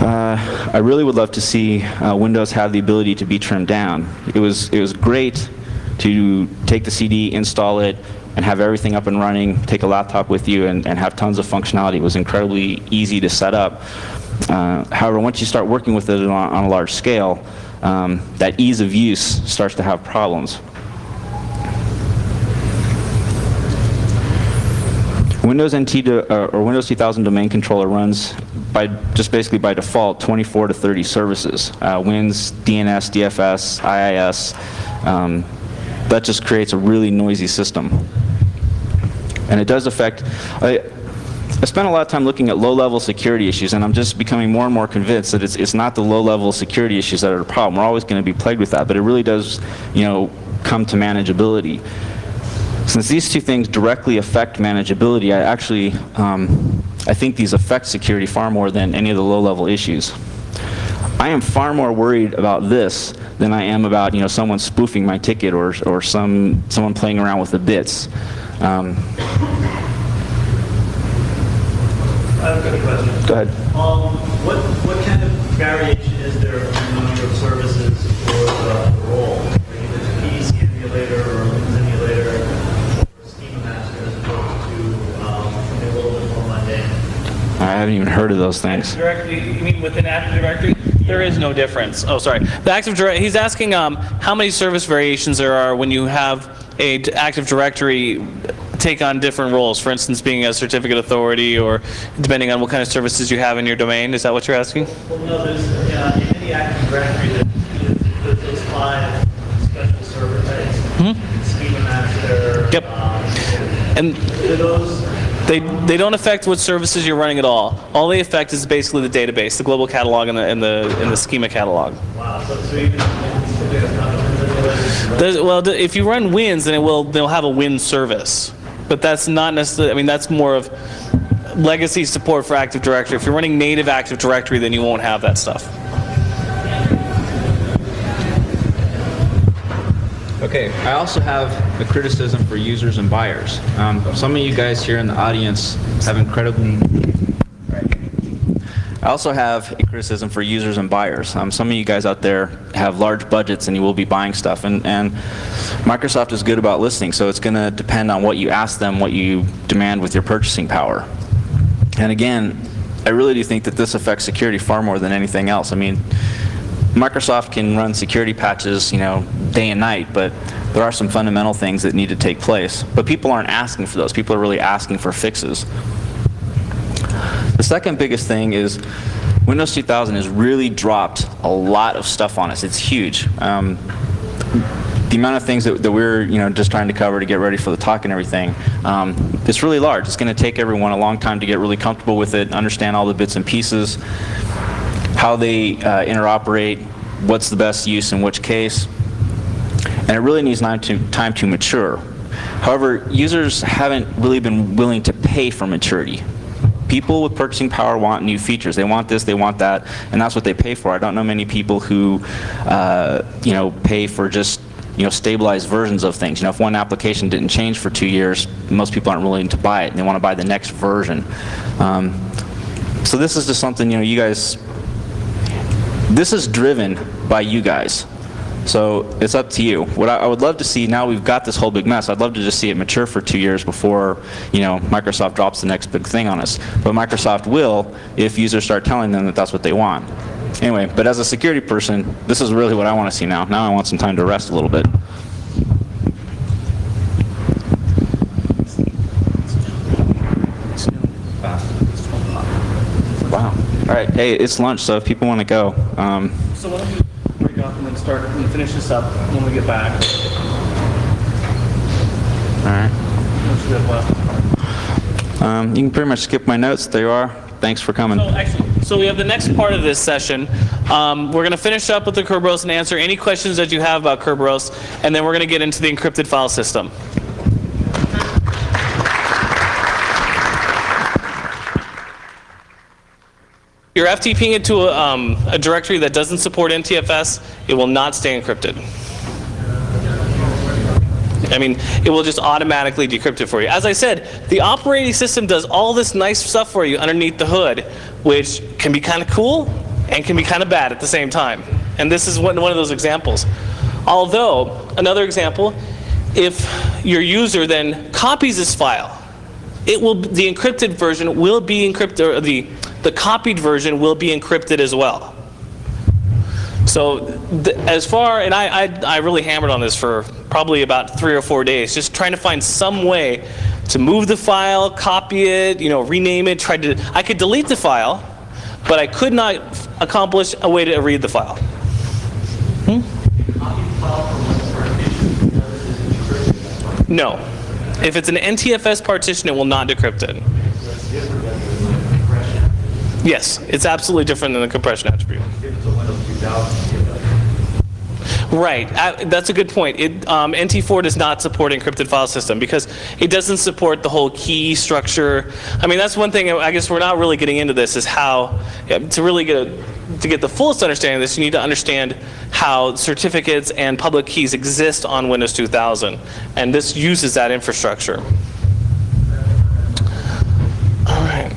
B: I really would love to see Windows have the ability to be trimmed down. It was great to take the CD, install it, and have everything up and running, take a laptop with you, and have tons of functionality. It was incredibly easy to set up. However, once you start working with it on a large scale, that ease of use starts to have problems. Windows NT or Windows 2000 domain controller runs basically by default 24 to 30 services. Wins, DNS, DFS, IIS. That just creates a really noisy system. And it does affect, I spent a lot of time looking at low-level security issues, and I'm just becoming more and more convinced that it's not the low-level security issues that are the problem. We're always going to be plagued with that, but it really does, come to manageability. Since these two things directly affect manageability, I think these affect security far more than any of the low-level issues. I am far more worried about this than I am about someone spoofing my ticket or someone playing around with the bits.
F: I have a good question.
B: Go ahead.
F: What kind of variation is there in the number of services for the role? Like if it's a PDC emulator or a Linux emulator or a schema master as opposed to something a little bit more mundane?
B: I haven't even heard of those things.
A: Active Directory, you mean within Active Directory? There is no difference. Oh, sorry. The Active Directory, he's asking how many service variations there are when you have a Active Directory take on different roles, for instance, being a certificate authority or depending on what kind of services you have in your domain. Is that what you're asking?
F: Well, no, there's in any Active Directory there's 5 special server types. Schema master.
A: Yep. And
F: Do those
A: they don't affect what services you're running at all. All they affect is basically the database, the global catalog, and the schema catalog.
F: Wow, so even
A: Well, if you run Wins, then they'll have a Win service, but that's not necessarily. I mean, that's more of legacy support for Active Directory. If you're running native Active Directory, then you won't have that stuff.
B: Okay, I also have a criticism for users and buyers. Some of you guys here in the audience have incredibly... I also have a criticism for users and buyers. Some of you guys out there have large budgets and you will be buying stuff, and Microsoft is good about listening, so it's going to depend on what you ask them, what you demand with your purchasing power. And again, I really do think that this affects security far more than anything else. I mean, Microsoft can run security patches, day and night, but there are some fundamental things that need to take place. But people aren't asking for those. People are really asking for fixes. The second biggest thing is Windows 2000 has really dropped a lot of stuff on us. It's huge. the amount of things that we're just trying to cover to get ready for the talk and everything, it's really large. It's going to take everyone a long time to get really comfortable with it, understand all the bits and pieces, how they interoperate, what's the best use in which case, and it really needs time to mature. However, users haven't really been willing to pay for maturity. People with purchasing power want new features. They want this, they want that, and that's what they pay for. I don't know many people who, pay for just stabilized versions of things. If one application didn't change for 2 years, most people aren't willing to buy it, and they want to buy the next version. So this is just something you guys. This is driven by you guys. So it's up to you. What I would love to see, now we've got this whole big mess, I'd love to just see it mature for 2 years before Microsoft drops the next big thing on us. But Microsoft will if users start telling them that that's what they want. Anyway, but as a security person, this is really what I want to see now. Now I want some time to rest a little bit. Wow. All right. Hey, it's lunch, so if people want to go.
A: So why don't you break off and then start and finish this up when we get back?
B: All right.
A: What should we have left?
B: You can pretty much skip my notes. There you are. Thanks for coming.
A: So we have the next part of this session. We're going to finish up with the Kerberos and answer any questions that you have about Kerberos, and then we're going to get into the encrypted file system. You're FTPing it to a directory that doesn't support NTFS, it will not stay encrypted. I mean, it will just automatically decrypt it for you. As I said, the operating system does all this nice stuff for you underneath the hood, which can be kind of cool and can be kind of bad at the same time. And this is one of those examples. Although, another example, if your user then copies this file, the encrypted version will be encrypted, or the copied version will be encrypted as well. So and I really hammered on this for probably about 3 or 4 days, just trying to find some way to move the file, copy it, rename it, I could delete the file, but I could not accomplish a way to read the file. No. If it's an NTFS partition, it will not decrypt it. Yes, it's absolutely different than the compression attribute. Right, that's a good point. NT4 does not support encrypted file system because it doesn't support the whole key structure. I mean, that's one thing I guess we're not really getting into this, is how, to really get the fullest understanding of this, you need to understand how certificates and public keys exist on Windows 2000. And this uses that infrastructure. All right.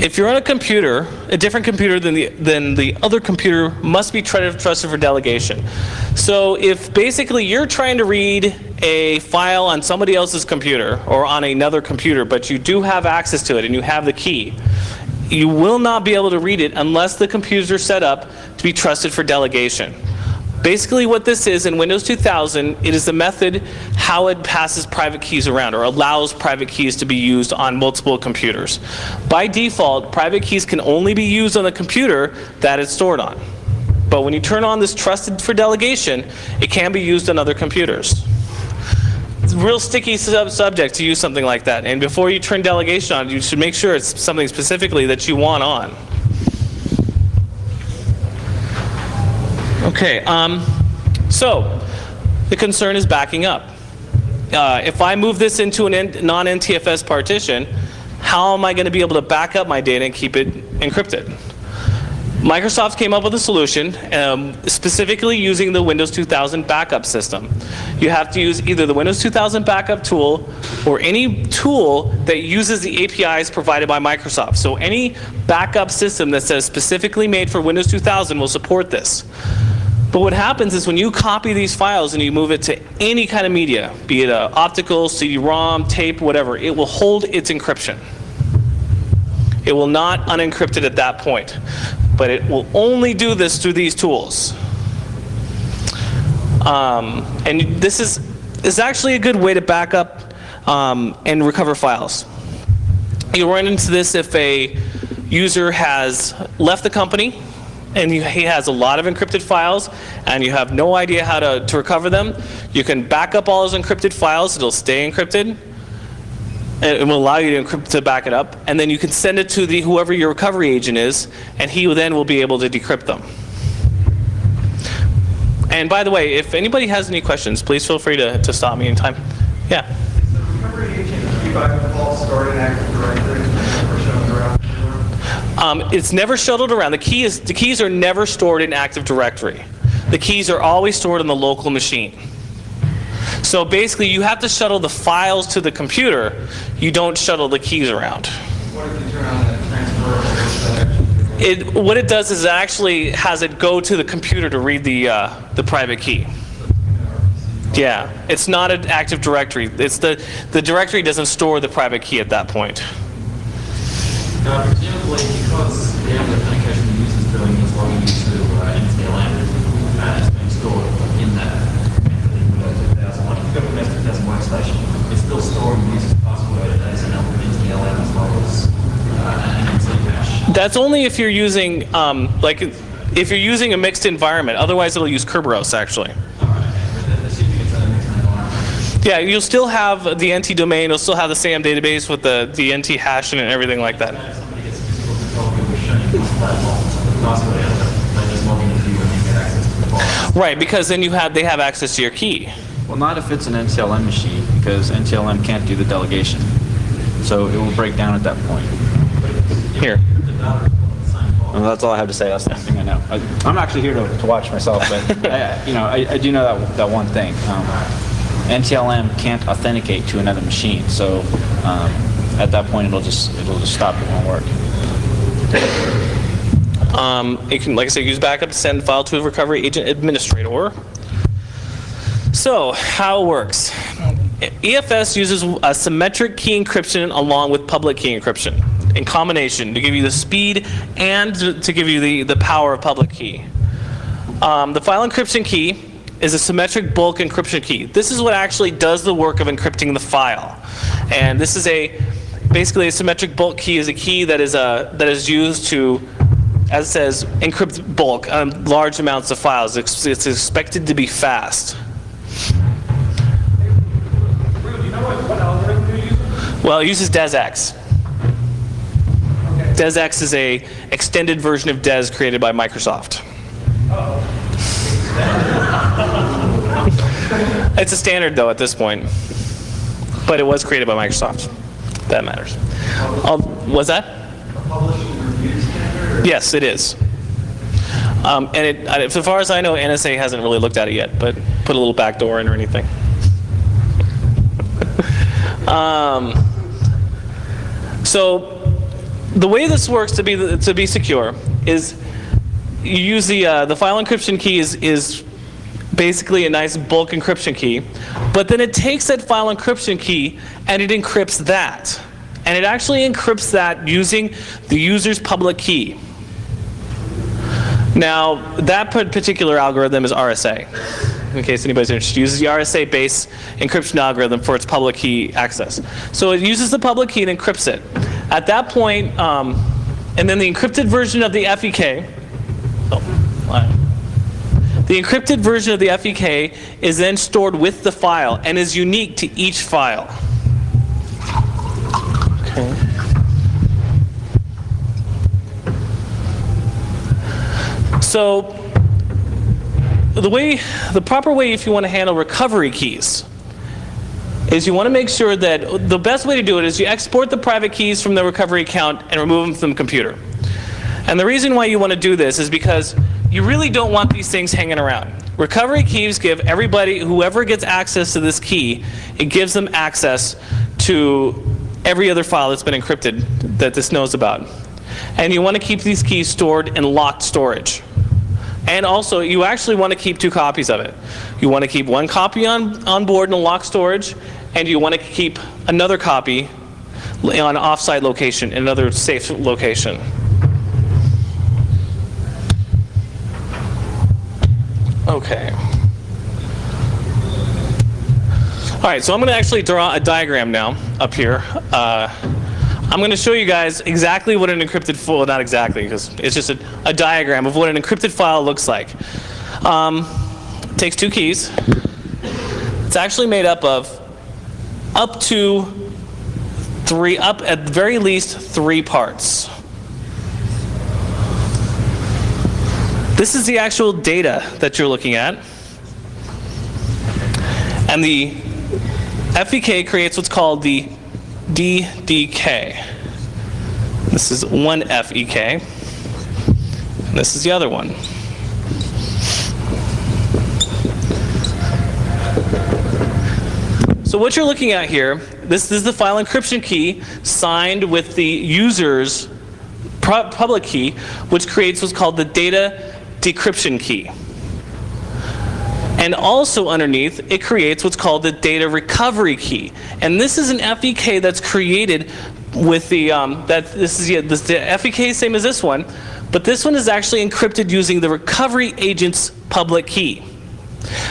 A: If you're on a computer, a different computer than the other computer must be trusted for delegation. So if basically you're trying to read a file on somebody else's computer or on another computer, but you do have access to it and you have the key, you will not be able to read it unless the computers are set up to be trusted for delegation. Basically what this is in Windows 2000, it is the method how it passes private keys around or allows private keys to be used on multiple computers. By default, private keys can only be used on the computer that it's stored on. But when you turn on this trusted for delegation, it can be used on other computers. It's a real sticky subject to use something like that. And before you turn delegation on, you should make sure it's something specifically that you want on. Okay, so the concern is backing up. If I move this into a non-NTFS partition, how am I going to be able to back up my data and keep it encrypted? Microsoft came up with a solution specifically using the Windows 2000 backup system. You have to use either the Windows 2000 backup tool or any tool that uses the APIs provided by Microsoft. So any backup system that says specifically made for Windows 2000 will support this. But what happens is when you copy these files and you move it to any kind of media, be it optical, CD-ROM, tape, whatever, it will hold its encryption. It will not unencrypt it at that point. But it will only do this through these tools. And this is actually a good way to back up and recover files. You'll run into this if a user has left the company and he has a lot of encrypted files, and you have no idea how to recover them, you can back up all those encrypted files. It'll stay encrypted. It will allow you to back it up, and then you can send it to whoever your recovery agent is, and he then will be able to decrypt them. And by the way, if anybody has any questions, please feel free to stop me anytime. Yeah.
J: Is the recovery agent key by default stored in Active Directory or shown around anywhere?
A: It's never shuttled around. The keys are never stored in Active Directory. The keys are always stored on the local machine. So basically, you have to shuttle the files to the computer. You don't shuttle the keys around.
J: What if you turn on that transfer?
A: What it does is it actually has it go to the computer to read the private key. Yeah, it's not an Active Directory. It's the directory doesn't store the private key at that point.
K: Presumably, because the authentication the user is doing is logging into NTLM, it's being stored in that Windows 2001. If you've got a Windows 2000 workstation, it's still storing the user's password as an NTLM as well as an NT hash.
A: That's only if you're using if you're using a mixed environment. Otherwise, it'll use Kerberos actually.
K: Assuming it's a mixed environment.
A: Yeah, you'll still have the NT domain. You'll still have the SAM database with the NT hash and everything like that.
K: If somebody gets physical control of your machine, it's that password out there. They just log into you and you get access to the files.
A: Right, because then they have access to your key.
B: Well, not if it's an NTLM machine, because NTLM can't do the delegation. So it will break down at that point.
A: Here.
B: Well, that's all I have to say. That's the thing I know. I'm actually here to watch myself, but I do know that one thing. NTLM can't authenticate to another machine, so at that point it'll just stop. It won't work.
A: You can, like I said, use backup to send file to a recovery agent administrator. So how it works. EFS uses a symmetric key encryption along with public key encryption in combination to give you the speed and to give you the power of public key. The file encryption key is a symmetric bulk encryption key. This is what actually does the work of encrypting the file. And this is basically a symmetric bulk key is a key that is used to, as it says, encrypt bulk on large amounts of files. It's expected to be fast.
J: Do you know what algorithm you're using?
A: Well, it uses DesX. DesX is a extended version of Des created by Microsoft. It's a standard though at this point, but it was created by Microsoft. That matters. Was that?
J: A publishing review standard?
A: Yes, it is. And so far as I know, NSA hasn't really looked at it yet, but put a little backdoor in or anything. So the way this works to be secure is you use the file encryption key is basically a nice bulk encryption key, but then it takes that file encryption key and it encrypts that. And it actually encrypts that using the user's public key. Now, that particular algorithm is RSA. In case anybody's interested, it uses the RSA-based encryption algorithm for its public key access. So it uses the public key and encrypts it. At that point, and then the encrypted version of the FEK, the encrypted version of the FEK is then stored with the file and is unique to each file. Okay. So the proper way if you want to handle recovery keys is you want to make sure that the best way to do it is you export the private keys from the recovery account and remove them from the computer. And the reason why you want to do this is because you really don't want these things hanging around. Recovery keys give everybody, whoever gets access to this key, it gives them access to every other file that's been encrypted that this knows about. And you want to keep these keys stored in locked storage. And also, you actually want to keep 2 copies of it. You want to keep 1 copy on board in a locked storage, and you want to keep another copy on an offsite location, in another safe location. Okay. All right, so I'm going to actually draw a diagram now up here. I'm going to show you guys exactly what an encrypted file, well, not exactly, because it's just a diagram of what an encrypted file looks like. It takes 2 keys. It's actually made up of up to 3, up at the very least 3 parts. This is the actual data that you're looking at. And the FEK creates what's called the DDK. This is one FEK. And this is the other one. So what you're looking at here, this is the file encryption key signed with the user's public key, which creates what's called the data decryption key. And also underneath, it creates what's called the data recovery key. And this is an FEK that's created with the, the FEK is same as this one, but this one is actually encrypted using the recovery agent's public key.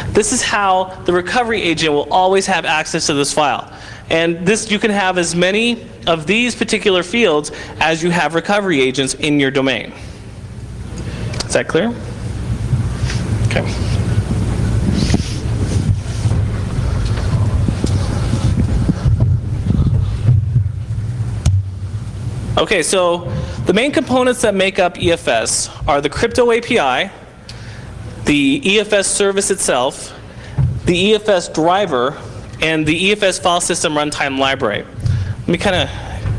A: This is how the recovery agent will always have access to this file. And this, you can have as many of these particular fields as you have recovery agents in your domain. Is that clear? Okay. Okay, so the main components that make up EFS are the crypto API, the EFS service itself, the EFS driver, and the EFS file system runtime library. Let me kind of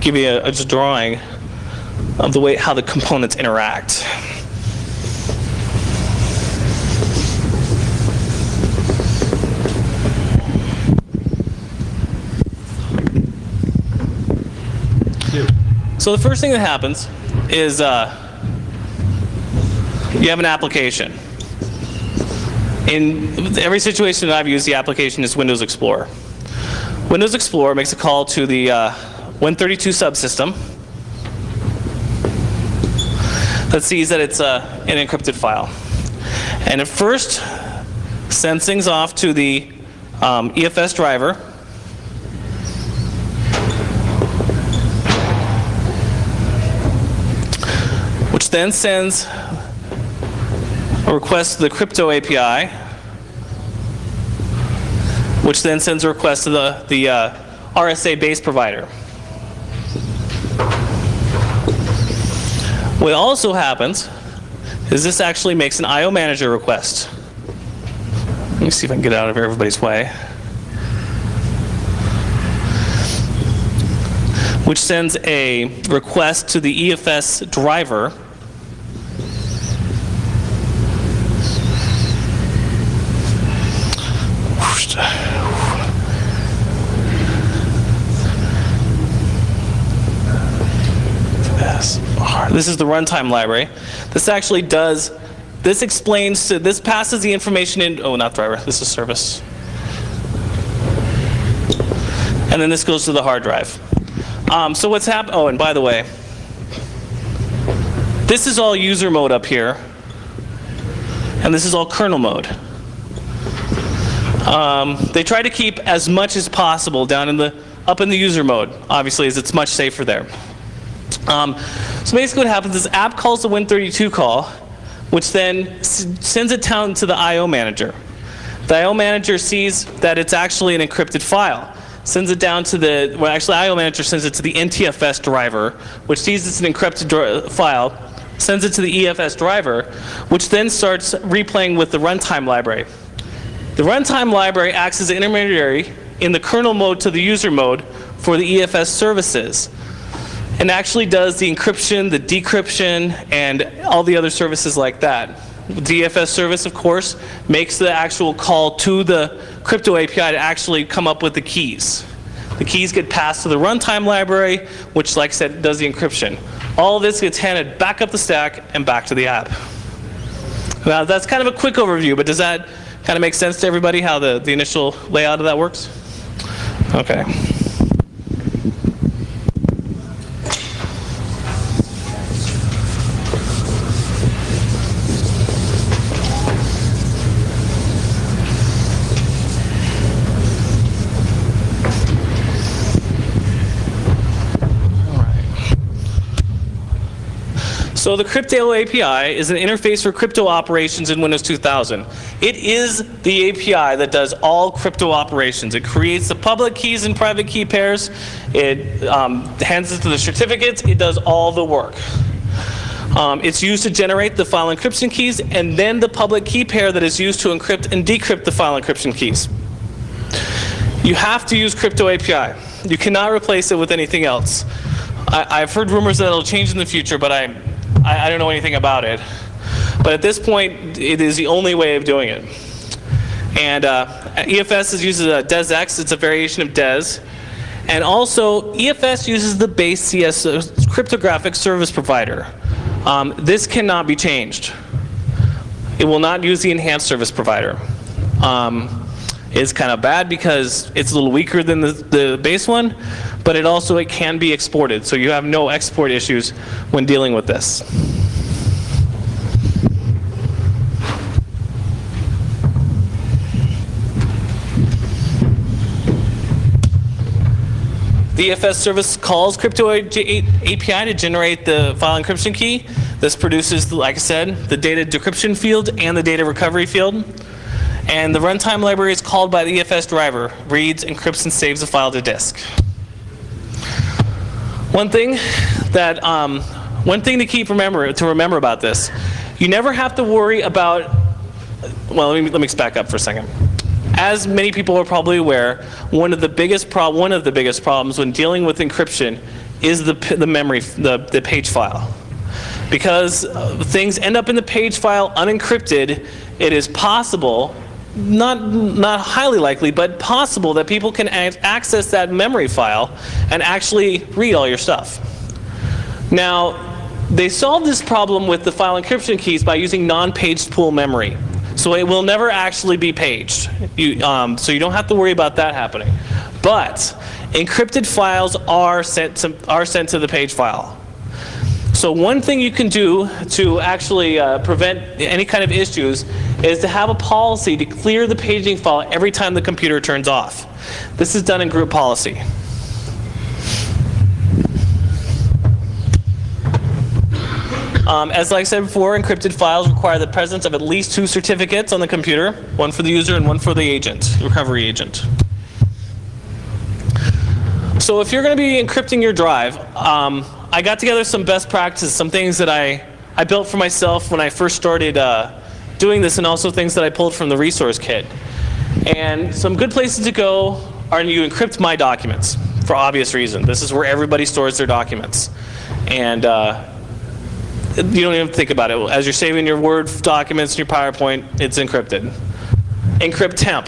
A: give you a drawing of the way how the components interact. So the first thing that happens is you have an application. In every situation that I've used, the application is Windows Explorer. Windows Explorer makes a call to the Win32 subsystem that sees that it's an encrypted file. And it first sends things off to the EFS driver, which then sends a request to the crypto API, which then sends a request to the RSA base provider. What also happens is this actually makes an IO manager request. Let me see if I can get out of everybody's way. Which sends a request to the EFS driver, this is the runtime library. This actually does, this explains to, this passes the information in, oh, not driver, this is service. And then this goes to the hard drive. So what's happened, oh, and by the way, this is all user mode up here, and this is all kernel mode. They try to keep as much as possible down in the, up in the user mode, obviously, as it's much safer there. So basically what happens is app calls the Win32 call, which then sends it down to the IO manager. The IO manager sees that it's actually an encrypted file, sends it down to the, well actually IO manager sends it to the NTFS driver, which sees it's an encrypted file, sends it to the EFS driver, which then starts replaying with the runtime library. The runtime library acts as an intermediary in the kernel mode to the user mode for the EFS services, and actually does the encryption, the decryption, and all the other services like that. The EFS service, of course, makes the actual call to the crypto API to actually come up with the keys. The keys get passed to the runtime library, which, like I said, does the encryption. All of this gets handed back up the stack and back to the app. Now, that's kind of a quick overview, but does that kind of make sense to everybody how the initial layout of that works? Okay. All right. So the Crypto API is an interface for crypto operations in Windows 2000. It is the API that does all crypto operations. It creates the public keys and private key pairs. It hands it to the certificates. It does all the work. It's used to generate the file encryption keys and then the public key pair that is used to encrypt and decrypt the file encryption keys. You have to use Crypto API. You cannot replace it with anything else. I've heard rumors that it'll change in the future, but I don't know anything about it. But at this point, it is the only way of doing it. And EFS uses DesX. It's a variation of DES. And also, EFS uses the base CS cryptographic service provider. This cannot be changed. It will not use the enhanced service provider. It's kind of bad because it's a little weaker than the base one, but it can be exported, so you have no export issues when dealing with this. The EFS service calls Crypto API to generate the file encryption key. This produces, like I said, the data decryption field and the data recovery field. And the runtime library is called by the EFS driver, reads, encrypts, and saves the file to disk. One thing to remember about this, you never have to worry about. Well, let me back up for a second. As many people are probably aware, one of the biggest problems when dealing with encryption is the memory, the page file. Because things end up in the page file unencrypted, it is possible, not highly likely, but possible that people can access that memory file and actually read all your stuff. Now, they solved this problem with the file encryption keys by using non-paged pool memory. So it will never actually be paged. So you don't have to worry about that happening. But encrypted files are sent to the page file. So one thing you can do to actually prevent any kind of issues is to have a policy to clear the paging file every time the computer turns off. This is done in group policy. As I said before, encrypted files require the presence of at least 2 certificates on the computer, one for the user and one for the agent, recovery agent. So if you're going to be encrypting your drive, I got together some best practices, some things that I built for myself when I first started doing this, and also things that I pulled from the resource kit. And some good places to go are you encrypt My Documents, for obvious reason. This is where everybody stores their documents. And you don't even think about it. As you're saving your Word documents in your PowerPoint, it's encrypted. Encrypt Temp,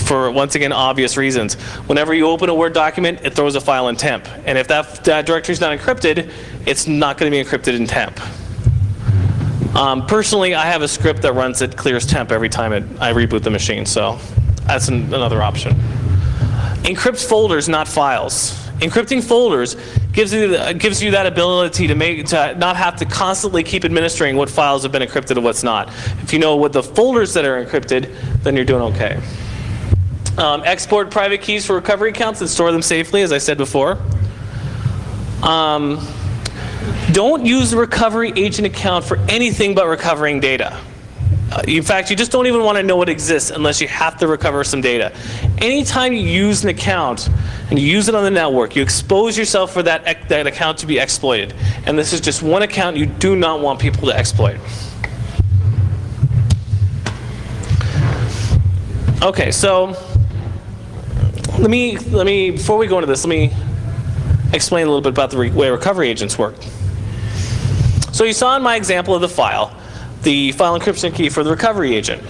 A: for once again obvious reasons. Whenever you open a Word document, it throws a file in temp. And if that directory is not encrypted, it's not going to be encrypted in temp. Personally, I have a script that runs it clears temp every time I reboot the machine, so that's another option. Encrypt folders, not files. Encrypting folders gives you that ability to not have to constantly keep administering what files have been encrypted and what's not. If you know what the folders that are encrypted, then you're doing okay. Export private keys for recovery accounts and store them safely, as I said before. Don't use the recovery agent account for anything but recovering data. In fact, you just don't even want to know it exists unless you have to recover some data. Anytime you use an account and you use it on the network, you expose yourself for that account to be exploited. And this is just one account you do not want people to exploit. Okay, so let me before we go into this, let me explain a little bit about the way recovery agents work. So you saw in my example of the file encryption key for the recovery agent.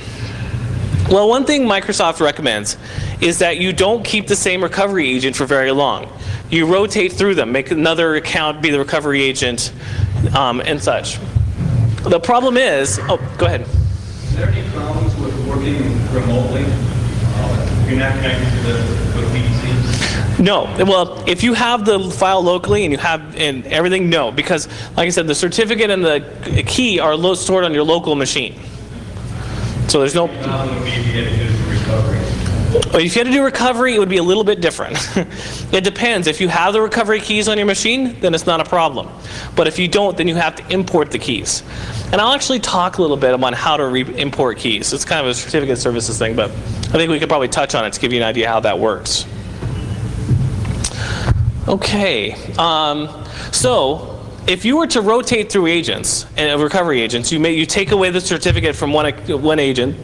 A: Well, one thing Microsoft recommends is that you don't keep the same recovery agent for very long. You rotate through them, make another account be the recovery agent, and such. The problem is, go ahead.
J: Is there any problems with working remotely? You're not connected to the PDC?
A: No. Well, if you have the file locally and you have everything, no, because like I said, the certificate and the key are stored on your local machine. So there's no. Well, if you had to do recovery, it would be a little bit different. It depends. If you have the recovery keys on your machine, then it's not a problem. But if you don't, then you have to import the keys. And I'll actually talk a little bit about how to import keys. It's kind of a certificate services thing, but I think we could probably touch on it to give you an idea how that works. Okay, so if you were to rotate through agents, and recovery agents, you take away the certificate from one agent,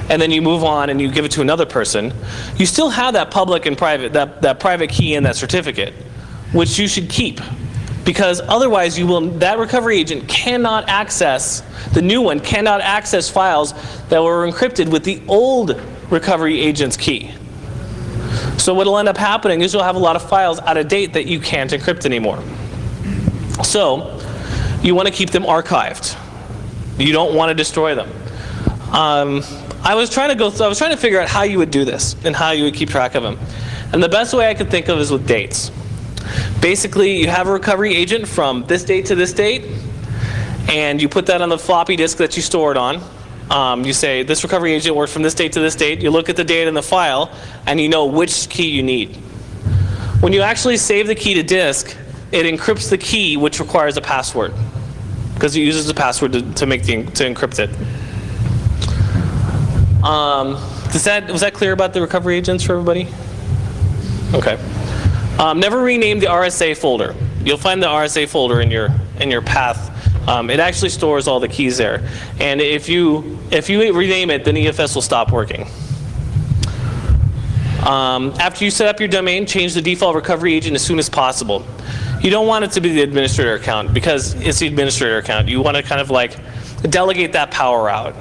A: and then you move on and you give it to another person, you still have that public and private, that private key in that certificate, which you should keep. Because otherwise that recovery agent cannot access, the new one cannot access files that were encrypted with the old recovery agent's key. So what will end up happening is you'll have a lot of files out of date that you can't encrypt anymore. So you want to keep them archived. You don't want to destroy them. I was trying to figure out how you would do this and how you would keep track of them. And the best way I could think of is with dates. Basically, you have a recovery agent from this date to this date, and you put that on the floppy disk that you store it on. You say, this recovery agent worked from this date to this date. You look at the date in the file, and you know which key you need. When you actually save the key to disk, it encrypts the key, which requires a password, because it uses a password to encrypt it. Was that clear about the recovery agents for everybody? Okay. Never rename the RSA folder. You'll find the RSA folder in your path. It actually stores all the keys there. And if you rename it, then EFS will stop working. After you set up your domain, change the default recovery agent as soon as possible. You don't want it to be the administrator account because it's the administrator account. You want to kind of like delegate that power out.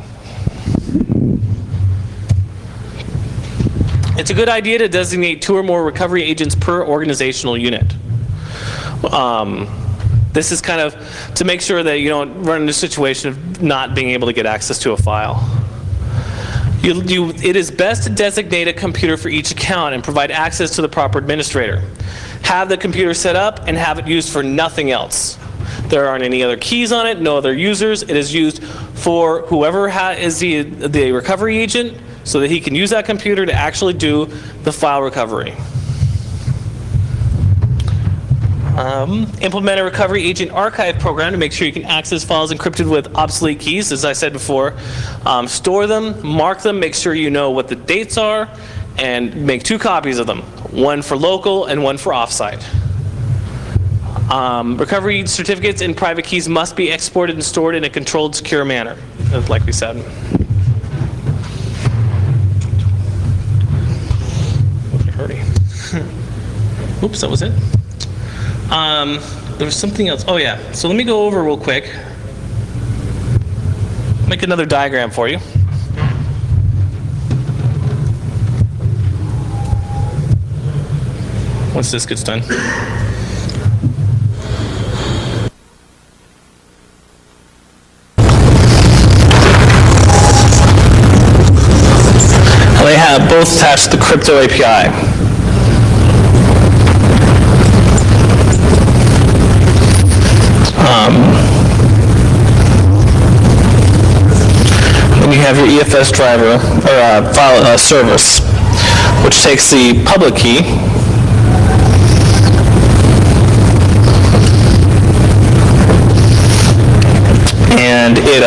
A: It's a good idea to designate 2 or more recovery agents per organizational unit. This is kind of to make sure that you don't run into a situation of not being able to get access to a file. It is best to designate a computer for each account and provide access to the proper administrator. Have the computer set up and have it used for nothing else. There aren't any other keys on it, no other users. It is used for whoever is the recovery agent so that he can use that computer to actually do the file recovery. Implement a recovery agent archive program to make sure you can access files encrypted with obsolete keys, as I said before. Store them, mark them, make sure you know what the dates are, and make 2 copies of them, one for local and one for offsite. Recovery certificates and private keys must be exported and stored in a controlled, secure manner, like we said. Hurry. Oops, that was it. There was something else. Oh yeah, so let me go over real quick. Make another diagram for you. Once this gets done. They have both attached to the crypto API. Then you have your EFS driver, or file service, which takes the public key and it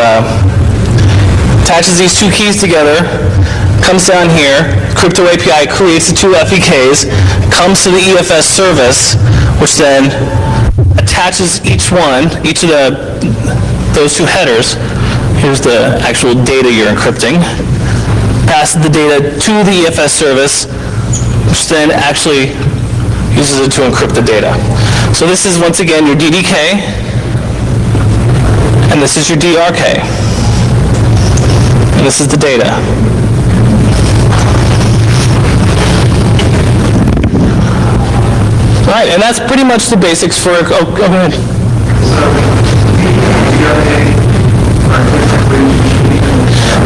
A: attaches these 2 keys together, comes down here, crypto API creates the 2 FEKs, comes to the EFS service, which then attaches each of those 2 headers. Here's the actual data you're encrypting. Passes the data to the EFS service, which then actually uses it to encrypt the data. So this is, once again, your DDK, and this is your DRK. And this is the data. All right, and that's pretty much the basics for, oh, go ahead.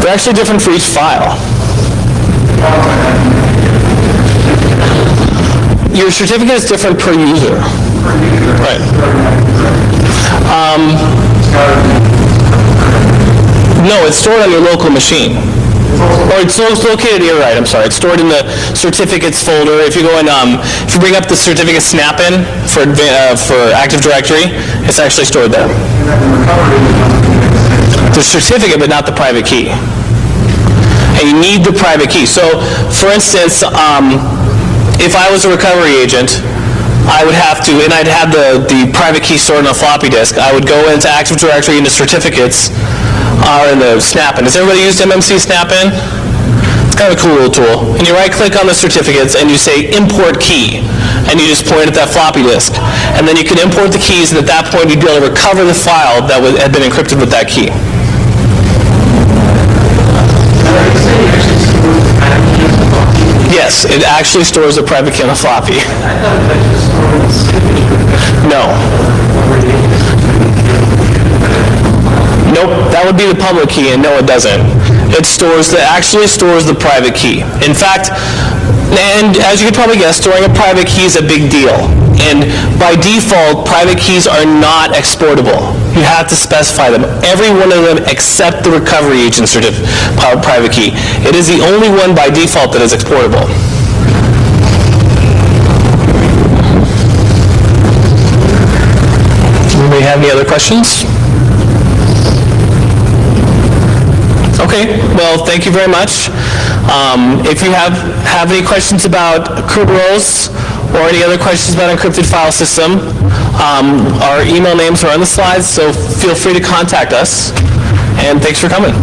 A: They're actually different for each file. Your certificate is different per user. Right. No, it's stored on your local machine.
L: Or it's located here, right, I'm sorry. It's stored in the certificates folder. If you go in, if you bring up the certificate snap-in for Active Directory, it's actually stored there. The certificate, but not the private key. And you need the private key. So, for instance, if I was a recovery agent, I would have to, and I'd have the private key stored on a floppy disk. I would go into Active Directory, into certificates, or in the snap-in. Has everybody used MMC snap-in? It's kind of a cool little tool. And you right-click on the certificates, and you say import key, and you just point at that floppy disk. And then you can import the keys, and at that point, you'd be able to recover the file that had been encrypted with that key. Yes, it actually stores the private key on a floppy. No. Nope, that would be the public key, and no, it doesn't. It actually stores the private key. In fact, and as you could probably guess, storing a private key is a big deal. And by default, private keys are not exportable. You have to specify them. Every one of them except the recovery agent private key. It is the only one by default that is exportable. Anybody have any other questions? Okay, well, thank you very much. If you have any questions about Kerberos or any other questions about encrypted file system, our email names are on the slides, so feel free to contact us. And thanks for coming.